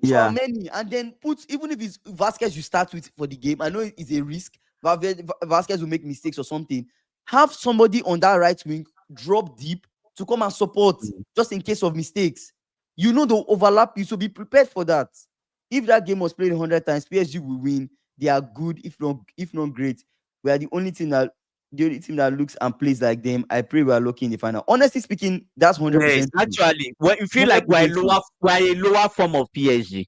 Yeah. Many, and then even if it's Vasquez you start with for the game, I know it's a risk. Vasquez will make mistakes or something. Have somebody on that right wing drop deep to come and support just in case of mistakes. You know the overlap, you should be prepared for that. If that game was played 100 times, PSG will win. They are good, if not great. We are the only team that looks and plays like them. I pray we are lucky in the final. Honestly speaking, that's 100%. Yes, actually, when you feel like we're a lower form of PSG.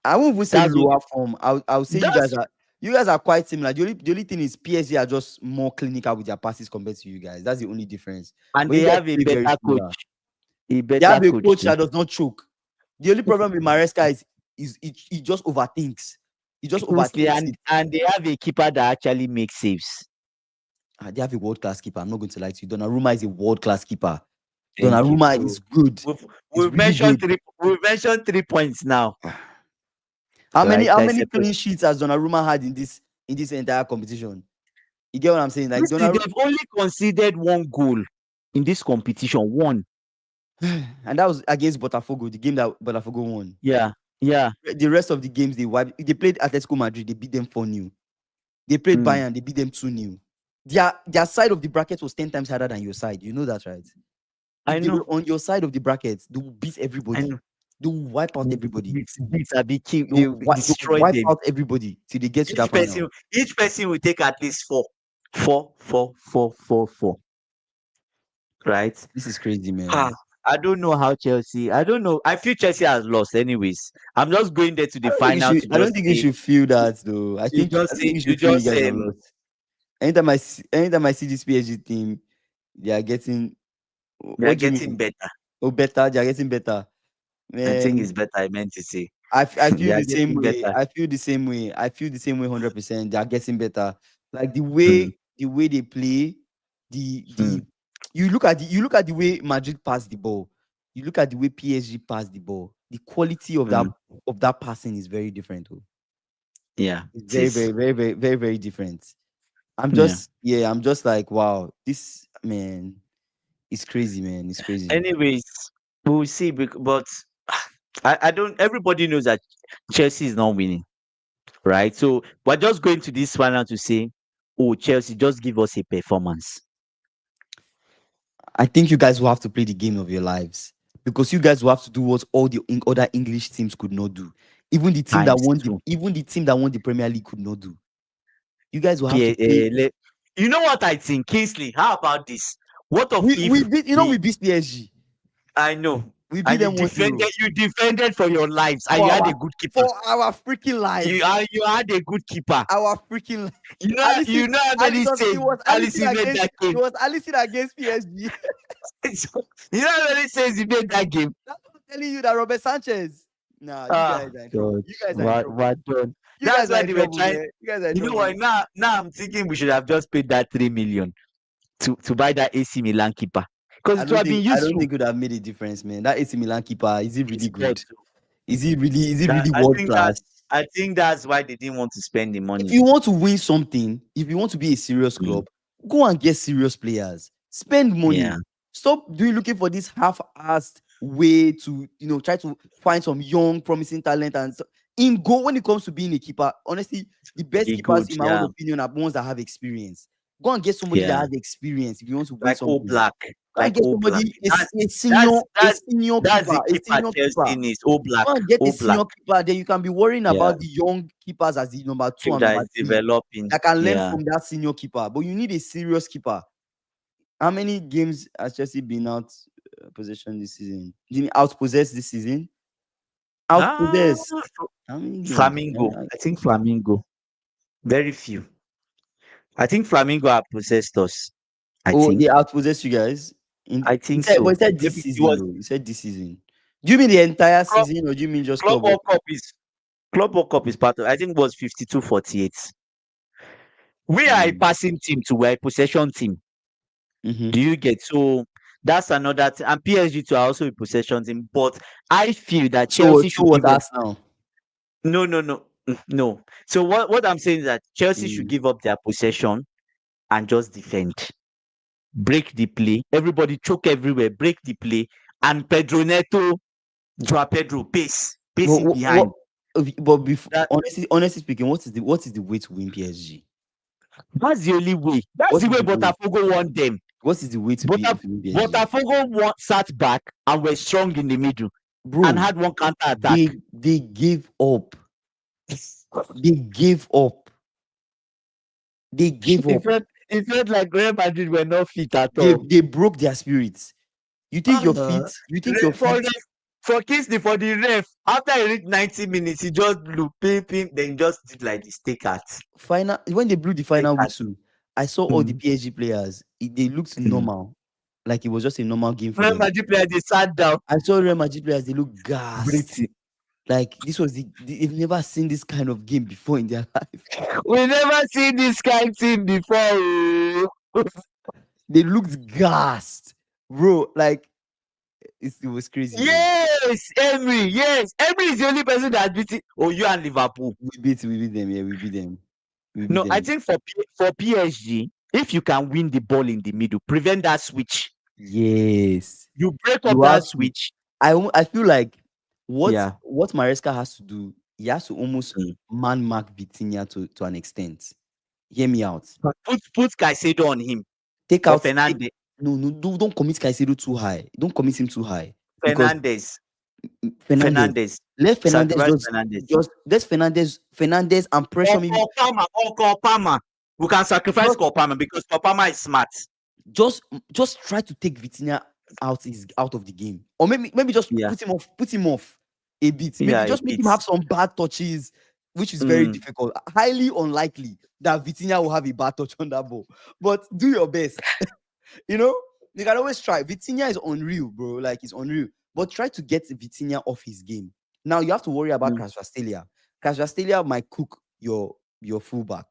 I won't even say lower form. I'll say you guys are quite similar. The only thing is PSG are just more clinical with their passes compared to you guys. That's the only difference. And they have a better coach. They have a coach that does not choke. The only problem with Maresca is he just overthinks. He just overthinks it. And they have a keeper that actually makes saves. They have a world-class keeper. I'm not going to lie to you. Donnarumma is a world-class keeper. Donnarumma is good. We've mentioned 3 points now. How many clean sheets has Donnarumma had in this entire competition? You get what I'm saying? Like they've only conceded 1 goal in this competition. 1. And that was against Botafogo, the game that Botafogo won. Yeah. The rest of the games they wiped. They played Atletico Madrid, they beat them 4-0. They played Bayern, they beat them 2-0. Their side of the bracket was 10 times harder than your side. You know that, right? I If they were know. on your side of the bracket, they will beat I everybody. know. They will wipe out everybody. Beats Abi kill. They will They will destroy wipe them. out everybody till they get to that Each final. person, each person will take at least four, four, four, four, four, four. Right? This is crazy, Ah, man. I don't know how Chelsea. I don't know. I feel Chelsea has lost, anyways. I'm just going there to I the don't think you final should. to I don't just think you say, should feel that though. I don't think you to should feel you just guys have lost. Anytime I see this PSG team, they are getting. they are What do you getting mean? better. Oh, better. They are getting better, I think man. it's better. I meant to say I they feel are the same getting way. better. I feel the same way. I feel the same way 100%. They are getting better. Like Mm, the way they play, mm, the you look at the way Madrid passed the ball. You look at the way PSG passed the ball. The quality mm. of that passing is very different. Oh. Yeah, It's it is. very different. Yeah. I'm just like, wow, this man is crazy, man. It's crazy. Anyways, we'll see. But I don't. Everybody knows that Chelsea is not winning, right? So we're just going to this final to say, oh, Chelsea, just give us a performance. I think you guys will have to play the game of your lives because you guys will have to do what all the other English teams could not do. Times two. Even the team that won the Premier League could not do. You guys will have to P- play. you know what I think, Kingsley? How about this? What of We if beat we? we beat PSG. I know, We beat and them 1-0 you defended for your lives, and for you had a good keeper. our freaking lives. You had a good keeper. Our freaking Allison, You know how many it saves was Allison made that it game. was Allison against PSG. You know how many saves he made that game. That's what I'm telling you that Robert Sanchez. Nah, you guys Ah, are in trouble. God, You guys are in trouble. what done? You That's guys are why in they were trouble, trying. man. You guys are in You know trouble. what? Now I'm thinking we should have just paid that 3 million to buy that AC Milan keeper because it would have been I don't useful. think it would have made a difference, man. That AC Milan keeper, is he really It's good? God. Is he That really world class? I think that's why they didn't want to spend the If money. you want to win something, if you want to be a serious Mm, club, go and get serious players. Spend yeah. money. Stop looking for this half-assed way to try to find some young promising talent and in goal. When it comes to being a keeper, honestly, the best Be keepers good. in my own Yeah. opinion are ones that have experience. Go and get somebody that Yeah. has experience if you want to win Like all something. black. Go and Like get all black. somebody That's a that's senior that's keeper, the a keeper senior Chelsea keeper. needs. All black. Go and get a All black. senior keeper. Then you can be worrying Yeah. about the young keepers as the number 2 Team and that number is 3 developing. that can learn Yeah. from that senior keeper. But you need a serious keeper. How many games has Chelsea been out possession this season? Didn't out possessed this season? Out Ah, possessed. How many games? Flamingo. I think Flamingo. Very few. I think Flamingo have possessed us. I Oh, think. they out possessed you guys. I think so. He said this Maybe it season was though. He said this season. Do you mean the entire Club season or do you mean just Club club? World Cup is part of, I think it was 52-48. We are a Mm. passing team to we're a possession team. Mm-hmm. Do you get? So that's another and PSG to are also a possession team. But I feel that Chelsea So should was give up. Arsenal. No. So what I'm saying is that Chelsea should Mm. give up their possession and just defend. Break the play. Everybody choke everywhere. Break the play. And Pedro Neto, Joao Pedro, pace it behind. But before, That honestly speaking, what is the way to win PSG? that's the only way. That's What the is way the way? Botafogo won them. What is the way to win PSG? Botafogo sat back and were strong in the middle and Bro, had one counter attack. they gave up. They gave up. They gave up. It felt like Real Madrid were not fit at all. They broke their spirits. You think your feet? You think your For feet? the for Kingsley, for the ref, after he reached 90 minutes, he just blew ping, then he just did like this take out. Final when they blew the Take final out. whistle, I saw all the Mm. PSG players. They looked Mm. normal, like it was just a normal game for Real them. Madrid player, they sat down, I saw Real Madrid players. They look gassed. breathing. Like this was they've never seen this kind of game before in their life. We never seen this kind of team before. Oh. They looked gassed, bro. Like it was crazy, bro. Yes, Emery. Yes, Emery is the only person that beat it. Oh, you and Liverpool. We beat them. Yeah, we beat them. We beat No, I them. think for PSG, if you can win the ball in the middle, prevent that switch. Yes, You break up you that have to. switch. I feel like Yeah. what Maresca has to do, he has to almost Mm. man mark Vitinha to an extent. Hear me out. Put Caicedo on him Take or out Fernandez. No, don't commit Caicedo too high. Don't commit him too high because Fernandez. Fernandez. Fernandez. Let Fernandez Sacrifice Fernandez. just let Fernandez and pressure Or maybe Kopama. Or Kopama. We can sacrifice just Kopama because Kopama is smart. just just try to take Vitinha out of the game, or maybe just Yeah. put him off a bit. Yeah, Maybe a just make bit. him have some bad touches, which is very Mm. difficult. Highly unlikely that Vitinha will have a bad touch on that ball, but do your best. You know, you can always try. Vitinha is unreal, bro. Like it's unreal. But try to get Vitinha off his game. Now you have to worry about Mm. Kvaratskhelia. Kvaratskhelia might cook your fullback.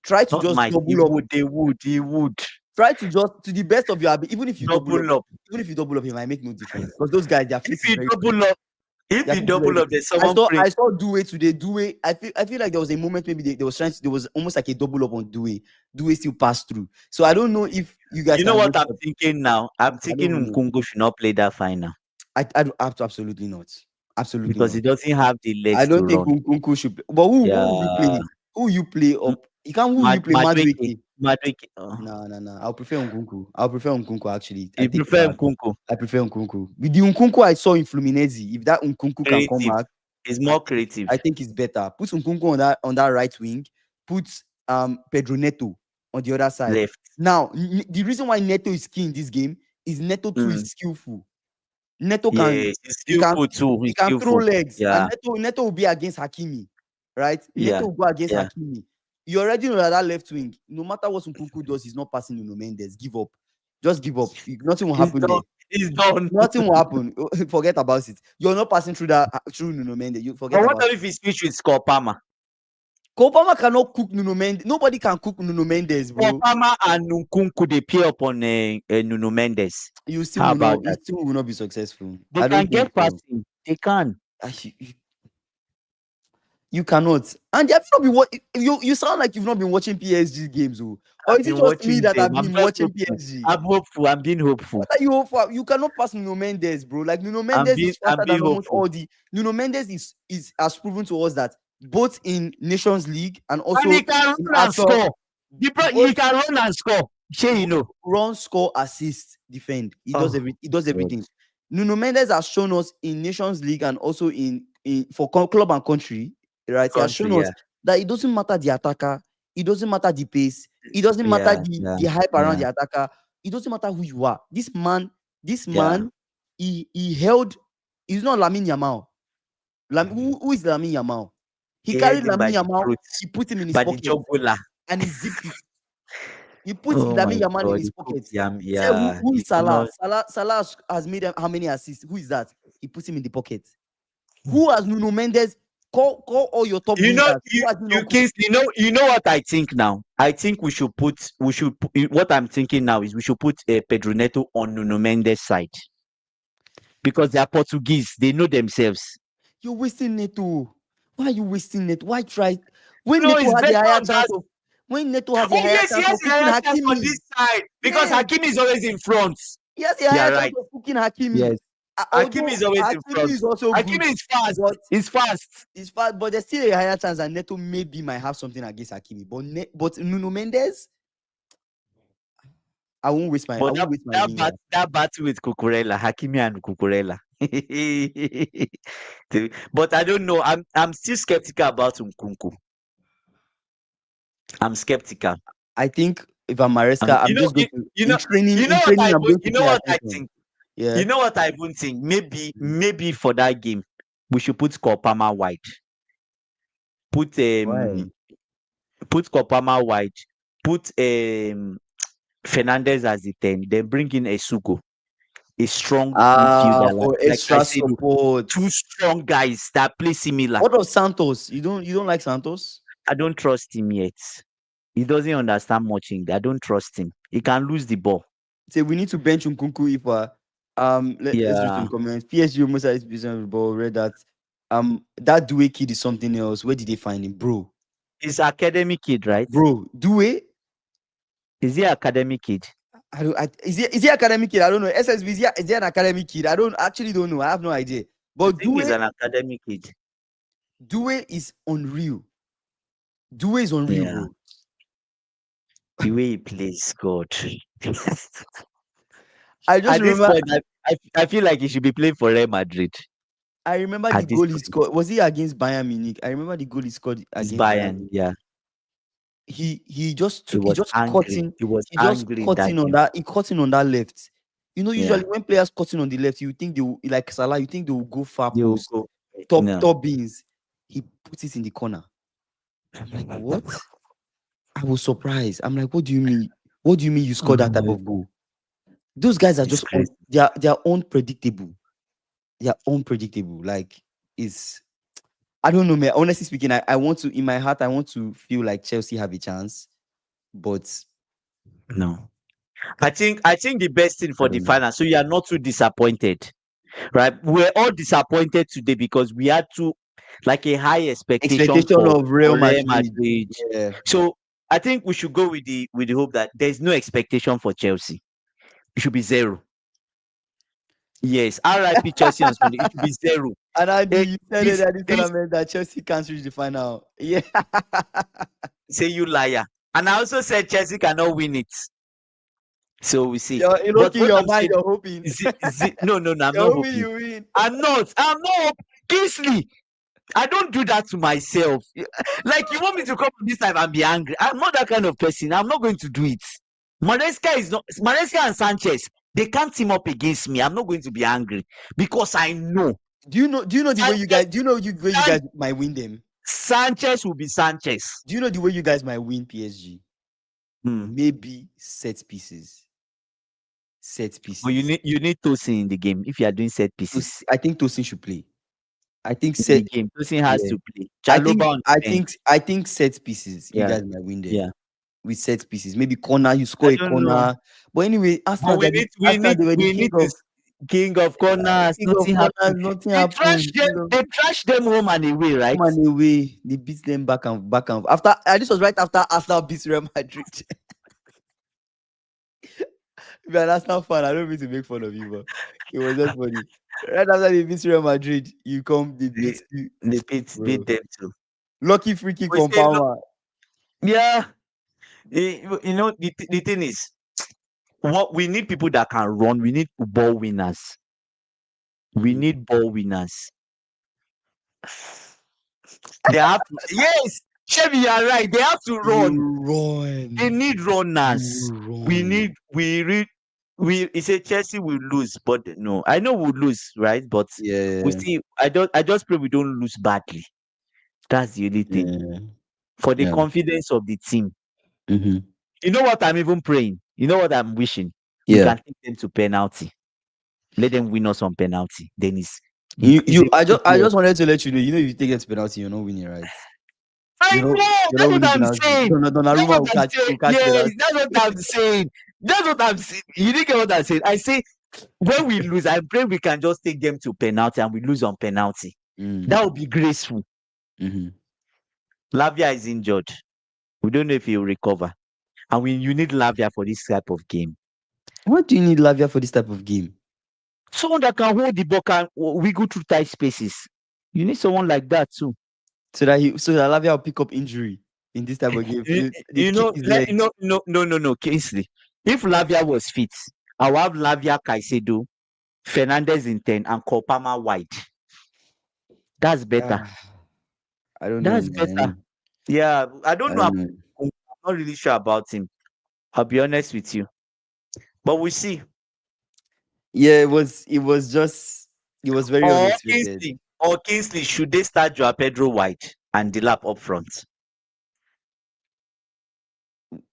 Try to Not just might. He double up. would. They would. He would. Try to just to the best of your ability. Double up. Even if you double up, it might make no difference because those guys, their If feet is you very double up, if their you feet is very double up, different. there's someone I praying. saw Due today. Due, I feel like there was a moment maybe they was trying to, there was almost like a double up on Due. Due still passed through. So I don't know if you guys You know can what wake I'm up. thinking now? I'm I don't thinking even know. Nkunku should not play that final Absolutely not. Absolutely because not. he doesn't have the I legs to don't think run. Nkunku should play. But who will you Yeah. play? Who will you play up? You can't who will you play? Madweke. Madueke. Madweke. No. I'll prefer Nkunku. I'll prefer Nkunku actually. I You take it prefer back. Nkunku. I prefer Nkunku. With the Nkunku I saw in Fluminense, if that Nkunku can come Creative. back, He's I more think creative. I think it's better. Put Nkunku on that right wing. Put Pedro Neto on the other side. Left. Now, the reason why Neto is key in this game is Neto too is skillful. Neto can Yes, he's skillful too. he He's can throw skillful. legs, and Yeah. Neto will be against Hakimi, right? Yeah. Neto will go against Yeah. Hakimi. You already know that left wing, no matter what Nkunku does, he's not passing Nuno Mendes. Give up. Just give up. Nothing will He's happen done. there. He's done. Nothing will happen. Forget about it. You're not passing through that through Nuno Mendes. You forget But what about it. if he switch with Kopama? Kopama cannot cook Nuno Mendes. Nobody can cook Nuno Mendes, bro. Kopama and Nkunku they pair up on Nuno Mendes. You How about that? still will not be successful. They I can don't think get so. passing. They can. Ah, You cannot. And have you not been you sound like you've not been watching PSG games, oh. Or I've is it been just me watching that them. have I'm been just watching hopeful. PSG? I'm hopeful. I'm being hopeful. What are you hopeful? You cannot pass Nuno Mendes, bro. Like Nuno Mendes is I'm faster being than almost hopeful. all the Nuno Mendes is has proven to us that both in Nations League and And also he can in run and actual score. both He can run and score. Sure, you know. run, score, assist, defend. He does Oh, he does God. everything. Nuno Mendes has shown us in Nations League and also in for club and country, right? He has shown Country, us yeah. that it doesn't matter the attacker, it doesn't matter the pace, it doesn't matter Yeah, the hype around yeah, the attacker, it doesn't matter who you are. This yeah. man, he held. He's not Lamine Yamal. Who is Lamine Yamal? He He held carried him by Lamine the Yamal. throat, He put him in his by the pocket jugular. and he zipped it. He put Oh my Lamine Yamal in God, his he cooked pocket. yam. He said, Yeah, who you is Salah? cannot. Salah has made how many assists? Who is that? He puts him in the pocket. Who has Nuno Mendes? Call all your top You know, wingers. Who has he not cooked? kids. You know what I think now. I think what I'm thinking now is we should put Pedro Neto on Nuno Mendes' side because they are Portuguese. They know themselves. You're wasting Neto. Why are you wasting Neto? Why try? When No, Neto it's has better a higher on chance that. of when Neto has a Oh higher yes, he chance has of a cooking higher chance on Hakimi. this side because Yes, Hakimi is always in front. he has a You higher are chance right. of cooking Hakimi. Yes, Hakimi Although is always in Hakimi front. is also good, Hakimi is fast. but He's fast. it's fast, but there's still a higher chance that Neto maybe might have something against Hakimi. But Nuno Mendes, I won't waste my But winger. that battle with Cucurella, Hakimi and Cucurella. But I don't know. I'm still skeptical about Nkunku. I'm skeptical. I think if I'm Maresca, I'm just going to You know, in training, I'm going to you know pay what I attention. think. Yeah. You know what I even think. Maybe for that game, we should put Kopama wide. Put Why? Kopama wide. Put Fernandez as the 10. Then bring in Esugo, a strong midfielder For like I extra said, support. two strong guys that play similar. What of Santos? You don't like Santos? I don't trust him yet. He doesn't understand much English. I don't trust him. He can lose the ball. Say we need to bench Nkunku if let's read some Yeah. comments. PSG almost had his business with the ball. Read that that Due kid is something else. Where did they find him, bro? He's academic kid, right? Bro, Due. Is he academic kid? Is he academic kid? I don't know. SSB is he an academic kid? I don't know. I have no idea. I But think he's an academic kid. Due is unreal. Due is unreal, Yeah. bro. The way he plays, God. I just At this remember. point, I feel like he should be playing for Real Madrid. I remember the At this goal he point, scored. Was he against Bayern Munich? I remember the goal he scored it's against Bayern Bayern. Munich. Yeah, He just he took he was just cut angry. in He was he just angry in cut that in on game. that he cut in on that left. Yeah, Usually when players cut in on the left, you think they will, like Salah, you think they will go far they will post, go. top No, beans. He put it in the corner. I'm like, what? I was surprised. I'm like, what do you mean? What do you mean you score that type of goal? Those guys are it's just crazy. they are unpredictable. They are unpredictable. Like it's I don't know, man. Honestly speaking, I want to in my heart, I want to feel like Chelsea have a chance, but No, I think the best thing I for the don't know. final, so you are not too disappointed, right? We're all disappointed today because we had to like a high expectation Expectation of Real for Real Madrid. Madrid. Yeah. So I think we should go with the hope that there's no expectation for Chelsea. It should be zero. Yes, RIP Chelsea on Sunday. It should be zero. And Andy, Eh, you said it this at this this tournament that Chelsea can't reach the final. Yeah. say you liar. And I also said Chelsea cannot win it. So we see. You're But looking what your I'm mind, saying, you're hoping. no, no, no, I'm You're not hoping hoping. you win. I'm not. Kingsley, I don't do that to myself. Like you want me to come this time and be angry. I'm not that kind of person. I'm not going to do it. Maresca and Sanchez, they can't team up against me. I'm not going to be angry because I know Do you know the way you Sanchez, guys way you San- guys might win them? Sanchez will be Sanchez. Do you know the way you guys might win PSG? Hmm. Maybe set pieces. Set But you pieces. need Tosin in the game if you are doing set pieces I think Tosin should play. I think in the set game. Tosin has yeah. to play. I think Chaloba on I the bench. think I think set pieces. You Yeah, guys might win them yeah. with set pieces. Maybe corner, you I score a don't know. corner. But anyway, But Arsenal they were the we king need of this king of corners. king of Nothing corners. happened. Nothing happened. They trashed them home and away, right? Home and away. They beat them back and after. This was right after Arsenal beat Real Madrid. If you're an Arsenal fan, I don't mean to make fun of you, but it was just funny. Right after they beat Real Madrid, they They beat you, beat bro. them too. Lucky free kick We from say, look, Palmer. yeah. The thing is, what we need people that can run. We need ball winners. We Mm. need ball winners. They have to. Yes, Chevy, you are right. They have to run. You They run. need runners. You We run. need we read we he said Chelsea will lose, but no, I know we'll lose, right? But we Yeah. see I just pray we don't lose badly. That's the only thing. Yeah. For the Yeah. confidence of the team. Mm-hmm. You know what I'm even praying? You know what I'm wishing? We Yeah. can take them to penalty. Let them win us on penalty. Then it's You a I football. just wanted to let you know, if you take it to penalty, you're not winning, right? I You know, know you're that's not what winning I'm penalty. saying. That's Donnarumma what will I'm catch saying. Yes, penalty. that's what I'm saying. That's what I'm saying. You didn't get what I'm saying. I say when we lose, I pray we can just take them to penalty and we lose on penalty. Mm. That would be graceful. Mm-hmm. Lavia is injured. We don't know if he'll recover. And you need Lavia for this type of game. What do you need Lavia for this type of game? Someone that can hold the ball, can wiggle through tight spaces. You need someone like that too. So that Lavia will pick up injury in this type of game. They kick his leg. No, Kingsley. If Lavia was fit, I will have Lavia Caicedo, Fernandez in 10, and Kopama wide. That's better. Ah, I don't know, That's better. man. Yeah, I I don't know. don't know. I'm not really sure about him. I'll be honest with you. But we see. Yeah, it was very unexpected. Or Kingsley, should they start Joao Pedro wide and Delap up front?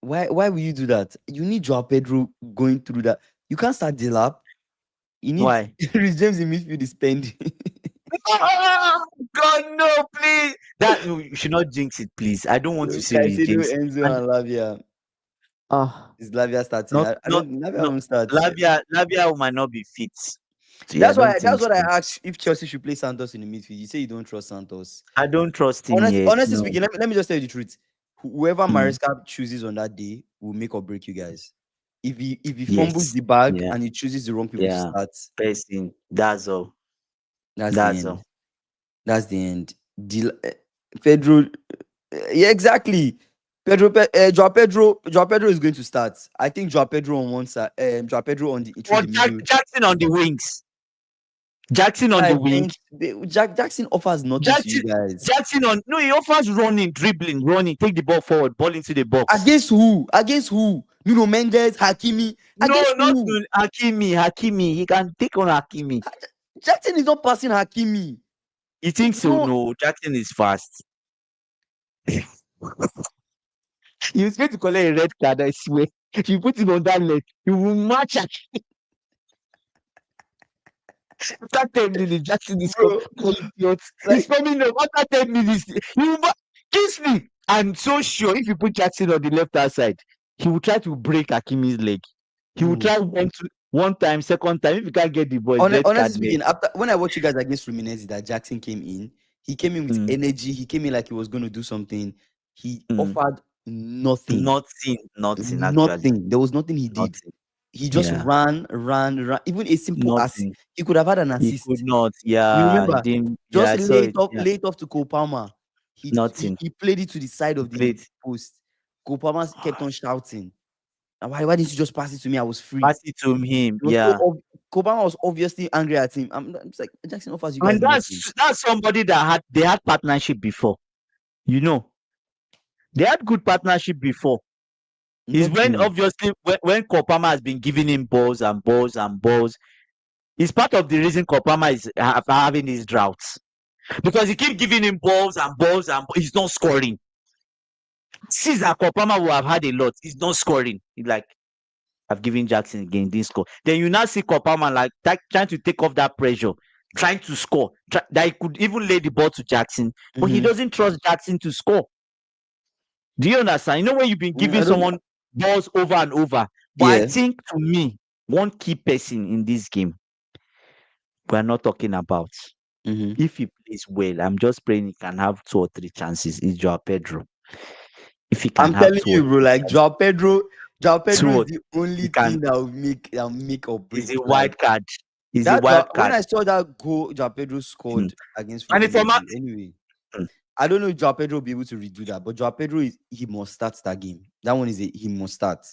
Why will you do that? You need Joao Pedro going through that. You can't start Delap. You need Why? Reece James in midfield is pending. God, no, please. No, you should not jinx it, please. I don't want to see Rich Caicedo, James. Enzo, And and Lavia. ah, Is Lavia starting? not I not don't Lavia no won't start. Lavia might not be fit. So yeah, I don't That's think what I so. asked if Chelsea should play Santos in the midfield. You say you don't trust Santos. I don't trust him yet. Honestly No. speaking, let me just tell you the truth. Whoever Mm, Maresca chooses on that day will make or break you guys. If he fumbles yes. the bag Yeah. and he chooses the wrong people to Yeah. start, Person. That's all. that's the That's end. all. That's the end. Pedro, yeah, exactly. Joao Pedro is going to start. I think Joao Pedro on one side, Joao Pedro on the through Or the middle. Jackson on the wings. Jackson on I the wing. bench Jackson offers nothing to Jackson you guys. Jackson on no, he offers running, dribbling, running, take the ball forward, ball into the box. Against who? Against who? Nuno Mendes, Hakimi. No, Against not who? Hakimi. Hakimi. He can take on Hakimi. Jackson is not passing Hakimi. You think It's so? not. No, Jackson is fast. He was going to collect a red card, I swear. If you put him on that leg, he will match at after 10 minutes. Jackson is Bro, He's like coming up after 10 minutes. He will kiss me. I'm so sure if you put Jackson on the left hand side, he will try to break Hakimi's leg. He will bro. try one time, second time. If you can't get the ball, it's red Honestly card there. speaking, after when I watched you guys against Fluminense that Jackson came in, he came in with Mm. energy. He came in like he was going to do something. He Mm. offered nothing. Nothing actually. Nothing. There was nothing he did. Nothing. He just Yeah. ran. Even a simple assist. Nothing. He could have had an He could assist. not. You Yeah. He remember? didn't. Yeah, Just I saw it. Yeah. lay it off to Cole Palmer. Nothing. He played it to the side He of the played. post. Cole Palmer kept on shouting. And why didn't you just pass it to me? I was free. Pass it to him. It was Yeah. Cole Palmer was obviously angry at him. It's like Jackson offers you guys And nothing. that's somebody that they had partnership before. You know, they had good partnership before. Is when Nothing. obviously when Kopama has been giving him balls and balls and balls. It's part of the reason Kopama is having these droughts because he keep giving him balls and balls and he's not scoring. Caesar Kopama will have had a lot. He's not scoring. He's like, I've given Jackson again, didn't score. Then you now see Kopama like trying to take off that pressure, trying to score. That he could even lay the ball to Jackson, but he doesn't trust Jackson to score. Do you understand? You know when you've been giving I don't. someone balls over and over. But I Yeah. think to me, one key person in this game, we're not talking about. If he plays well, I'm just praying he can have 2 or 3 chances. Is Joao Pedro. If he can I'm have telling two or you, three bro. Like chances, Joao Pedro two is or the he only can thing that will make or is break. a Like wild card. Is a that. wild When card. I saw that goal, Joao Pedro Mm. scored against And if I'm Fluminense. Anyway, mm, I don't know if Joao Pedro will be able to redo that, but Joao Pedro he must start that game. That one he must start.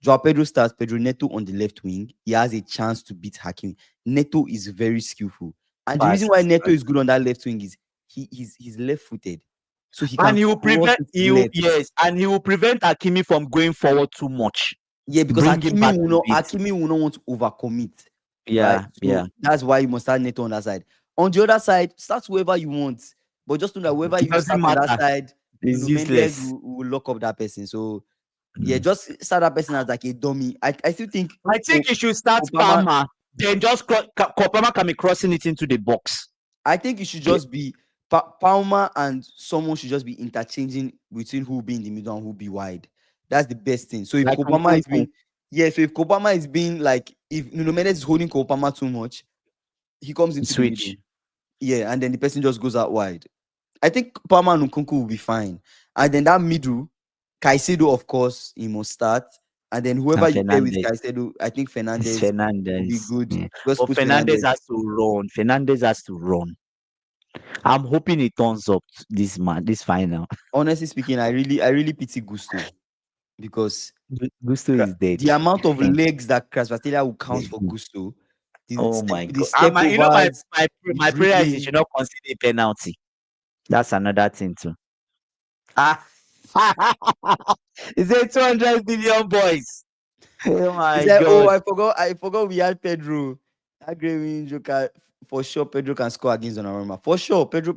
Joao Pedro starts. Pedro Neto on the left wing. He has a chance to beat Hakimi. Neto is very skillful, and the reason why fast, Neto is good on that left wing is he's left-footed, so he can and he will cross prevent it left. yes, and he will prevent Hakimi from going forward too much. Yeah, because Bring him back a bit. Hakimi will not want to overcommit, right? Yeah, So yeah. that's why you must start Neto on that side. On the other side, start whoever you want, but just know that whoever It you doesn't start on that matter. side, It's Nuno Mendes useless. will lock up that person. So yeah, Mm. just start that person as like a dummy. I still think I think he should start Obama. Palmer, then just Kopama can be crossing it into the box. I think it should Okay. just be Palmer and someone should just be interchanging between who be in the middle and who be wide. That's the best thing. So if Like Kopama is Nkunku. being so if Kopama is being like if Nuno Mendes is holding Kopama too much, he comes into the Switch. middle. Yeah, and then the person just goes out wide. I think Palmer and Nkunku will be fine. And then that middle, Caicedo, of course, he must start. And then whoever you pair with Caicedo, I think Fernandez will be good. Yeah. Just But put Fernandez Fernandez. has to run. Fernandez has to run. I'm hoping he turns up this final. Honestly speaking, I really pity Gusto because Gusto is dead. the amount of legs that Krasvatelia will count for Gusto, Oh my the god! step overs, My prayer is he should not concede a penalty. That's another thing too. Is it 200 million boys? Oh my he said, "Oh, god! I forgot we had Pedro. That great win joker for sure. Pedro can score against Donnarumma for sure. Pedro,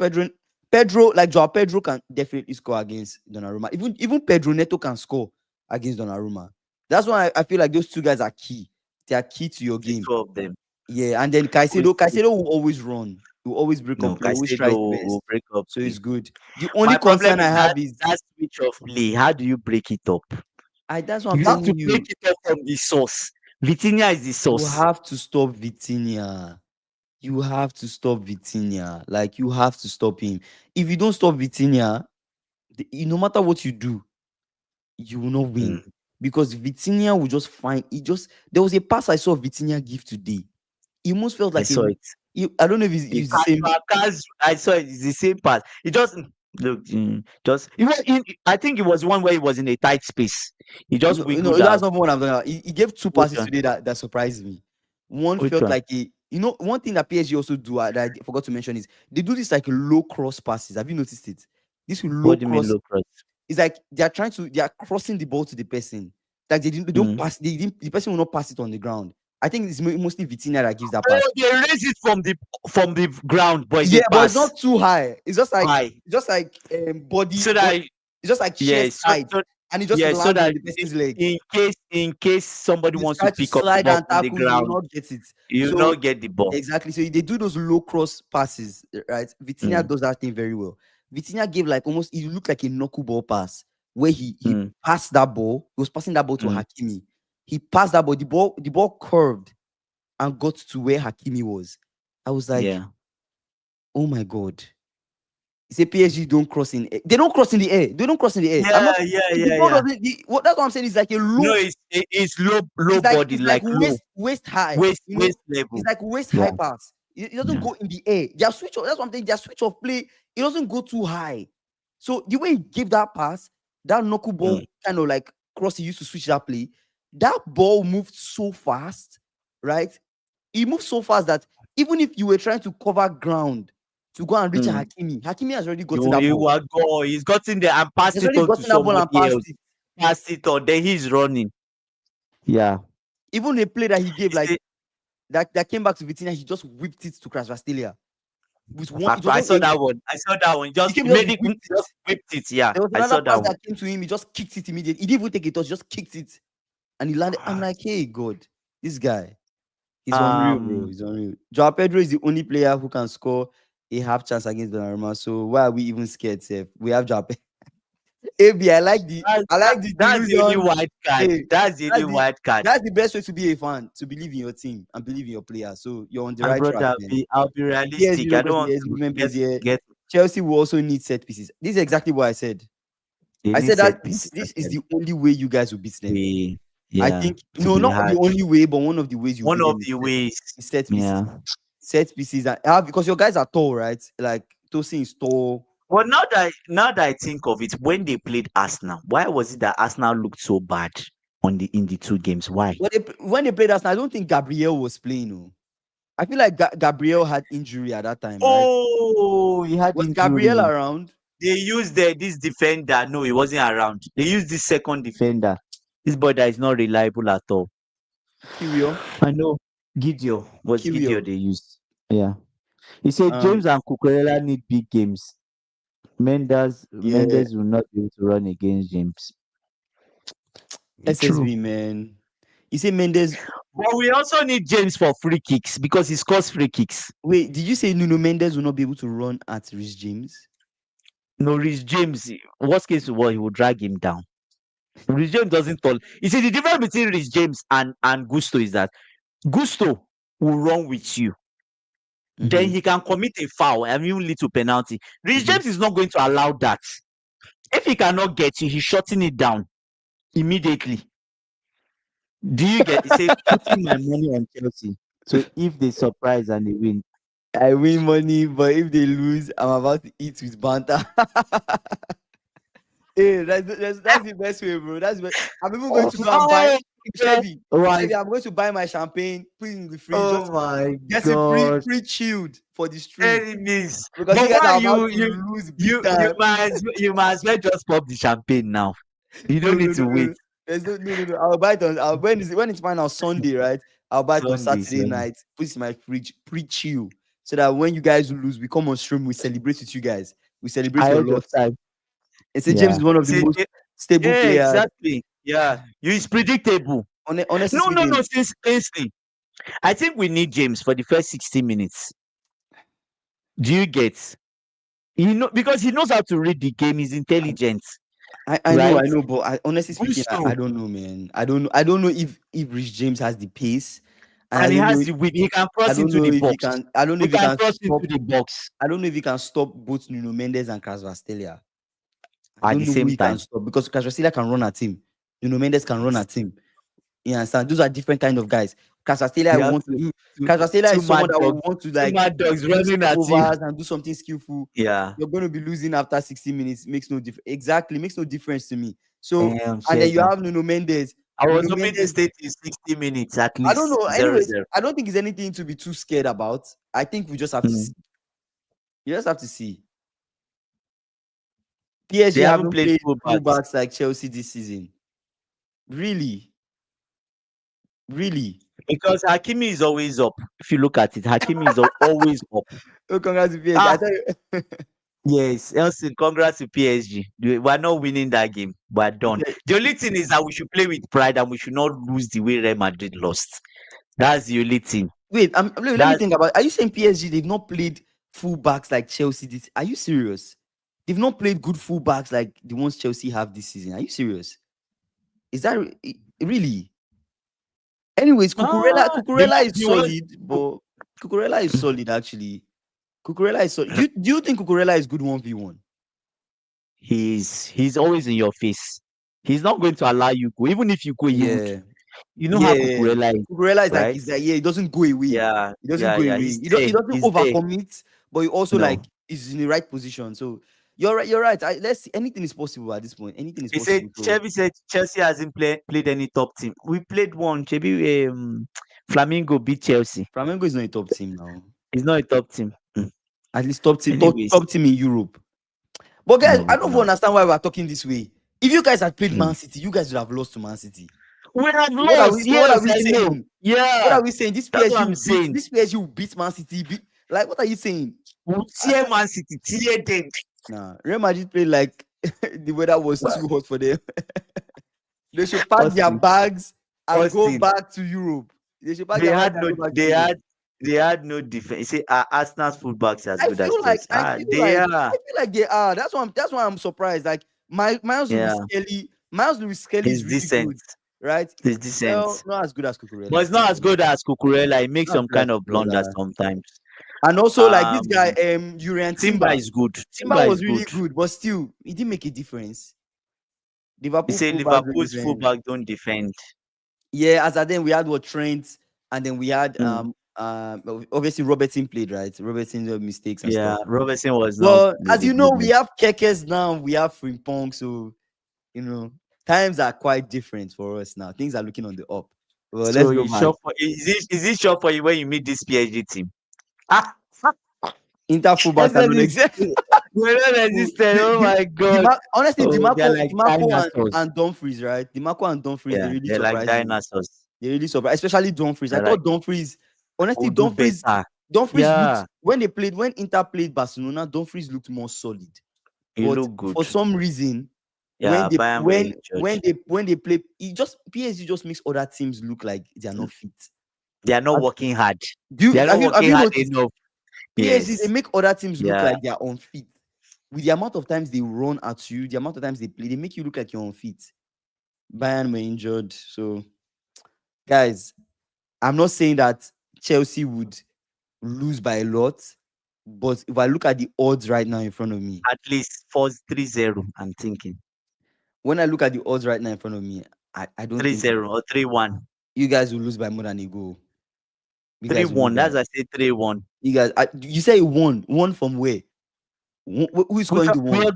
like Joao Pedro can definitely score against Donnarumma. Even Pedro Neto can score against Donnarumma. That's why I feel like those two guys are key. They are key to your The game. two of them. Yeah, and then Caicedo will always run. He will always break No, up play. Always try Caicedo his best. will break up. So it's good. The only My problem concern I is have is that switch of play. How do you break it up? that's what I'm You have to telling break you. it up from the source. Vitinha is the You source. have to stop Vitinha. You have to stop Vitinha. Like you have to stop him. If you don't stop Vitinha, no matter what you do, you will not win. Because Vitinha will just find there was a pass I saw Vitinha give today. He almost felt like I saw it. I don't know if it's the same. I saw it. It's the same pass. It just Look, just I think it was one where he was in a tight space. He just No, wiggled that's out. not what I'm talking about. He gave two Which passes one? today that surprised me. One Which felt one? like one thing that PSG also do that I forgot to mention is they do this like low cross passes. Have you noticed it? This low What do you mean cross low cross? is like they are crossing the ball to the person. Like they don't Mm. pass, the person will not pass it on the ground. I think it's mostly Vitinha that gives that pass. Oh, they raise it from the ground, but it's a Yeah, but it's pass not too high. It's high, just like so body. that It's just like yeah, chest height, and it just so lands on that the person's leg. in case somebody If you wants to try to pick up the slide ball and from the tackle, you will ground, not get it. you So not get the ball. exactly. So they do those low cross passes, right? Vitinha Mm, does that thing very well. Vitinha gave like almost it looked like a knuckleball pass where he mm, passed that ball. He was passing that ball to mm, Hakimi. He passed that ball. The ball curved and got to where Hakimi was. I was like, yeah, oh my god. He said PSG don't cross in air. They don't cross in the air. They don't cross in the air. I'm not. The ball yeah. doesn't. What that's what I'm saying is like a No, low. it's low body, It's like like low waist high. waist It's level. like waist high Yeah, pass. It doesn't yeah. go in the air. Their switch of, that's what I'm saying. Their switch of play, it doesn't go too high. So the way he gave that pass, that Mm, knuckleball kind of like cross, he used to switch that play. That ball moved so fast, right? He moved so fast that even if you were trying to cover ground to go and reach mm. Hakimi has already gotten that You ball. are go. He's gotten there and He's passed it already on to gotten that ball and somebody passed else. it. Pass it on. Then he's running. Yeah. Even a play that he gave, You like see, that came back to Vitinha, he just whipped it to Krasvastalia. With one, it was I not saw a that one. I saw that one. he Just came just made it. whipped it. Just whipped it. Yeah, There was I another saw pass that one. that came to him. He just kicked it immediately. He didn't even take it. He just kicked it and he landed. I'm like, hey, God, this guy, he's unreal, bro. Um, He's unreal. Joao Pedro is the only player who can score a half chance against Donnarumma. So why are we even scared, Seth? We have Joao. AB, I like the that's the only delusion. white card. Hey, That's the only that's the white card. that's the best way to be a fan, to believe in your team and believe in your player. So you're on the My right track, brother, man. I'll be PSG realistic. I don't don't cross the want yes, to movement plays here. get. Chelsea will also need set pieces. This is exactly what I said. They I need said that set this pieces this as is well. the only way you guys will beat them. We, I yeah, think to no, be not the hard. only way, but one of the ways you One beat of them is the ways. set pieces. Yeah. Set pieces and because your guys are tall, right? Like Tosin is tall. Well, now that I think of it, when they played Arsenal, why was it that Arsenal looked so bad in the two games? Why? When they played us, I don't think Gabriel was playing. No. I feel like Gabriel had injury at that time, right? Oh, he had Was Gabriel injury. around? They used this defender. No, he wasn't around. They used this second defender. This boy that is not reliable at all. Kiwior? I know. Gideon was Kiwior. Gideon they used. Yeah. He said Um, James and Cucurella need big games. yeah, Mendes will not be able to run against James. True. SSV man. You say Mendes. But we also need James for free kicks because he scores free kicks. Wait, did you say Nuno Mendes will not be able to run at Rhys James? No, Rhys James, worst case of all, he will drag him down. Rhys James doesn't tall. You see, the difference between Rhys James and Gusto is that Gusto will run with you. Then Mm-hmm. he can commit a foul and even lead to penalty. Rhys Mm-hmm. James is not going to allow that. If he cannot get you, he's shutting it down immediately. Do you get? He said, putting my money on Chelsea. So if they surprise and they win, I win money, but if they lose, I'm about to eat with banter. Hey, that's the best way, bro. That's the best. I'm even going oh, to go and buy yeah, Chevy. right. Chevy, I'm going to buy my champagne, put it in the fridge, Oh just my get it God. pre-chilled for the stream. Enemies. Because you But guys why are about to lose big time. you might as well just pop the champagne now. You No, don't no, need no, to wait no. There's no. I'll buy it on when it's final Sunday, right? I'll buy it on Saturday Sunday. night, put it in my fridge, pre-chill. So that when you guys lose, we come on stream, we celebrate with you guys. We celebrate your Ahead of loss. time. And say James Yeah. is one of the See, most stable yeah, players. exactly. Yeah. You is predictable. Honestly No, speaking, since instantly. I think we need James for the first 60 minutes. Do you get? Because he knows how to read the game, he's intelligent, I right? know, but honestly speaking, I Gusto. don't know, man. I don't know if Rich James has the pace, and I And he don't know. has the width. He can I cross don't into know the if he box. can. I don't know He if he can can cross stop. into the box I don't know if he can stop both Nuno Mendes and Krasvastelia. I at don't the know who same he can time. stop because Krasvastelia can run at him. Nuno Mendes can run at him. You understand? Those are different kind of guys. Casastelia, I You have want to two do. two Casastelia two is someone mad that will dogs, want to two like mad dogs do running step at you. overs and do something skillful. Yeah. You're going to be losing after 60 minutes. Makes no difference. Exactly, makes no difference to me. So, and then you Sheldon. have Nuno Mendes. I was Nuno hoping to Mendes, stay to 60 minutes at I don't least. know. Zero Anyways, zero. I don't think it's anything to be too scared about. I think we just have to see. Mm. You just have to see. They PSG haven't haven't played played fullbacks fullbacks like Chelsea this season. Really, really. because Hakimi is always up. If you look at it, Hakimi is always up. Oh, congrats to PSG. I Ah, tell you, yes. Elson, congrats to PSG. We're not winning that game. We're done. The only thing is that we should play with pride and we should not lose the way Real Madrid lost. That's the only thing. wait. Let me That's think about. Are you saying PSG they've not played fullbacks like Chelsea? This? Are you serious? They've not played good fullbacks like the ones Chelsea have this season. Are you serious? Is that really? Anyways, the Cucurella is the ones solid, but Cucurella is solid actually. Cucurella is solid. Do you think Cucurella is good 1v1? he's always in your face. He's not going to allow you go. Even if you go, he would. Yeah. You know how Yeah. Cucurella is, Cucurella is like right? he's like, yeah, he doesn't go away. Yeah, He doesn't yeah, go yeah. away. He's He there. doesn't He's there. overcommit, but he also like No. is in the right position. So you're right. You're right. Let's see. Anything is possible at this point. Anything is He said possible. So Chevy said Chelsea hasn't played any top team. We played one. Chevy Flamingo beat Chelsea. Flamengo is not a top team now. It's not a top team. At least top team, Anyways, top team in Europe. But guys, I no, don't no. understand why we're talking this way. If you guys had played Mm. Man City, you guys would have lost to Man City. We have What are we? lost. What are Yes, we I know. saying? What Yeah, are we saying? This that's what PSG I'm will beat. saying. This PSG will beat Man City. Like, what are you saying? We'll tear Man City, tear them. Nah, Real Madrid played like the weather was Well, too hot for them. They should pack their Austin, bags and go Austin, back to Europe. They should pack they their bags had and no, go back to they Europe. had, they had no defense. You see, Arsenal's fullbacks are as I good as feel like Chelsea. I feel They like are. I feel like they are. That's why I'm surprised. Like Yeah, Miles Lewis Kelly is he's really decent. good, right? He's decent. Well, not as good as But Cucurella. it's not as good as Cucurella. He makes Not as some good as kind of blunders Cucurella. sometimes. And also like this guy, Um, Urian Timber Timber. is good. Timber Timber was is really good. good, but still, it didn't make a difference. You Liverpool say fullbacks don't Liverpool's defend. fullback don't defend. Yeah, as at then we had what Trent, and then we had Mm, obviously Robertson played, right. Robertson's mistakes and yeah, stuff. Robertson was not Well, as really you know, good. we have Kekes now, we have Frimpong, so you know times are quite different for us now. Things are looking on the up. Well, let's So go you back. sure for is it sure for you when you meet this PSG team? Ah, Inter I fullbacks are said this. non-existent. They're not existent. Oh my god. Honestly, Oh, they're like Dimarco dinosaurs. and Dumfries, right? Dimarco and Dumfries, they Yeah, really they're like surprised me. dinosaurs. They really surprised, especially Dumfries. I They're like, thought Dumfries, honestly, we'll do better. Dumfries looked Yeah, when Inter played Barcelona, Dumfries looked more solid. you But look good. for some reason, when Yeah, they Bayern were injured. when they play, it just PSG just makes other teams look like they are not fit. They are not Have working hard. do They you are not have working you hard noticed enough. PSG they Yes. make other teams look Yeah. like they are unfit. With the amount of times they run at you, the amount of times they play, they make you look like you're unfit. Bayern were injured, so guys, I'm not saying that Chelsea would lose by a lot, but if I look at the odds right now in front of me, At least 4-3-0. I'm thinking when I look at the odds right now in front of me, I don't think 3-0 or 3-1. you guys will lose by more than a goal. You guys will lose 3-1. by That's I say 3-1. you guys. You say one from where? Who is We scoring can, the we one? are,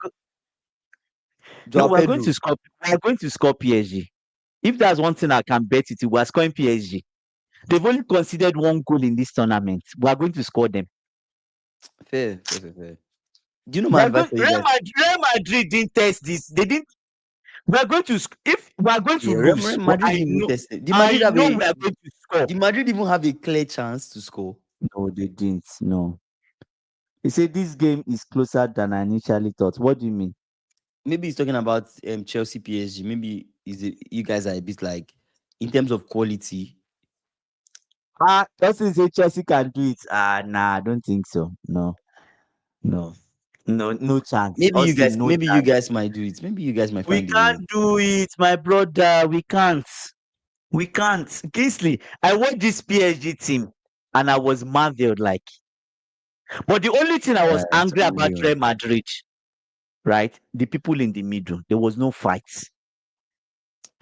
no, Joao we are going Pedro. to score. We are going to score PSG. If that's one thing I can bet it, we are scoring PSG. They've only considered one goal in this tournament. We are going to score them. Fair. Do you know They my are advice going, for you guys? Real Madrid didn't test this. They didn't. We are going to if we are going to Yeah, lose, Real but Madrid didn't even test it. I know we are going to score. Did Madrid even have a clear chance to score? No, they didn't. No. He said this game is closer than I initially thought. What do you mean? Maybe he's talking about Chelsea PSG. Maybe you guys are a bit like in terms of quality. Just say Chelsea can do it. Nah, I don't think so. No, no, no chance. Austin, no Maybe you chance. guys might do it. Maybe you guys might We find a way. can't do it, my brother. We can't. We can't. Kingsley, I watched this PSG team and I was marveled. Like, but the only thing I was It's angry about unreal. Real Madrid, right? The people in the middle. There was no fight.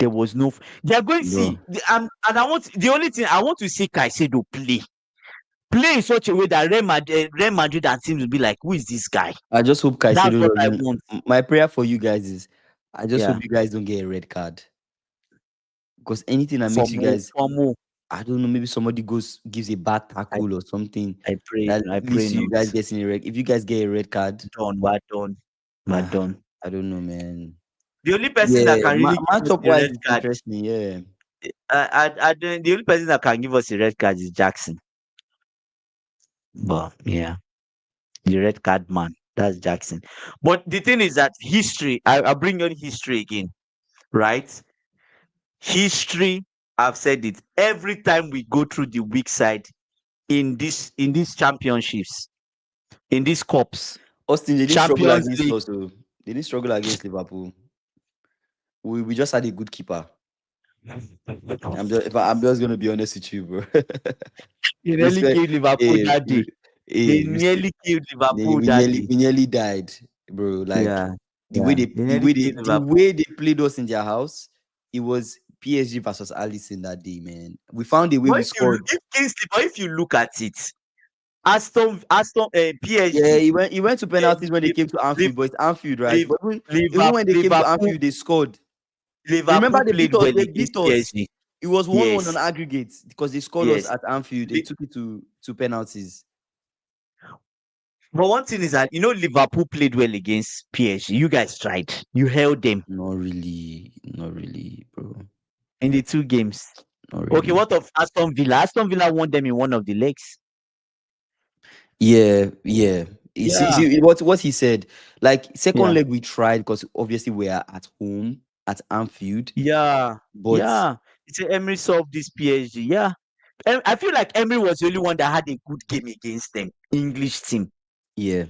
There was no. They are going to bro. see. And I want the only thing I want to see Caicedo play in such a way that Real Madrid and teams will be like, who is this guy? I just hope That's Caicedo what I doesn't. want. My prayer for you guys is, I just hope Yeah. you guys don't get a red card, because anything that makes you guys, For more. I don't know, maybe somebody gives a bad I, tackle or something I pray. that I leads pray to you not. guys getting a red. If you guys get a red card, Done. We're done. We're ah, done. I don't know, man. The only person that Yeah, can really give us matchup a wise, red it's card, interesting. Yeah, the only person that can give us a red card is Jackson. But yeah, the red card man, that's Jackson. But the thing is that history, I bring on history again, right? History, I've said it every time we go through the weak side in these championships, in these cups, Austin, they didn't struggle Champions against League. us, so they didn't struggle against Liverpool. We just had a good keeper. I'm just gonna be honest with you, bro. They nearly Respect. killed Liverpool Hey, that day. They respect. nearly killed Liverpool that day. We nearly died, bro. Like Yeah, yeah. They nearly killed the Liverpool. way they played us in their house, it was PSG versus Alisson that day, man. We found a way. But We scored. if you look at it, Yeah, PSG, he went to um, penalties when they Liv- came to Anfield, Liv- but it's Anfield, right? Liv- But even when they came to Liverpool, Anfield, they scored. Remember Liverpool they beat played us. well They beat against us. PSG. It was 1-1 on Yes, aggregate because they scored us yes. at Anfield. They Li- took it to penalties. But one thing is that Liverpool played well against PSG. You guys tried. You held them Not really, bro. in the two games. Not Okay, really. what of Aston Villa? Aston Villa won them in one of the legs. Yeah, yeah. Yeah, What he said. Like second yeah, leg we tried because obviously we are at home at Anfield. yeah, But yeah. It's Emery solved this PSG. Yeah. I feel like Emery was the only one that had a good game against them. English team. yeah,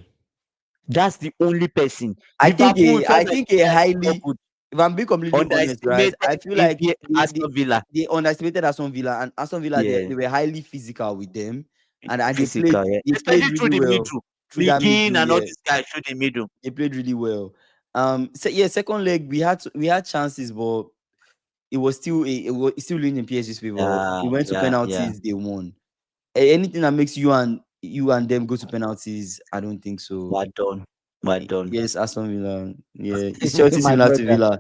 That's the only person. Liverpool felt I like think a they highly, struggled, if I'm being completely honest, right? underestimated I feel like Aston Villa. they underestimated Aston Villa, and Aston Villa Yeah, they were highly physical with them, and physical. Yeah, they played especially through really the well middle. through that McGinn middle. and all Yeah, these guys through the middle. they played really well. So yeah, second leg we had chances, but it was still still in PSG's favor. Yeah, It went to yeah, yeah. penalties, they won. Anything that makes you and them go to penalties, I don't think so. We're done. We're done. Yes, Aston Villa. Yeah, is Chelsea My similar to brother. Villa?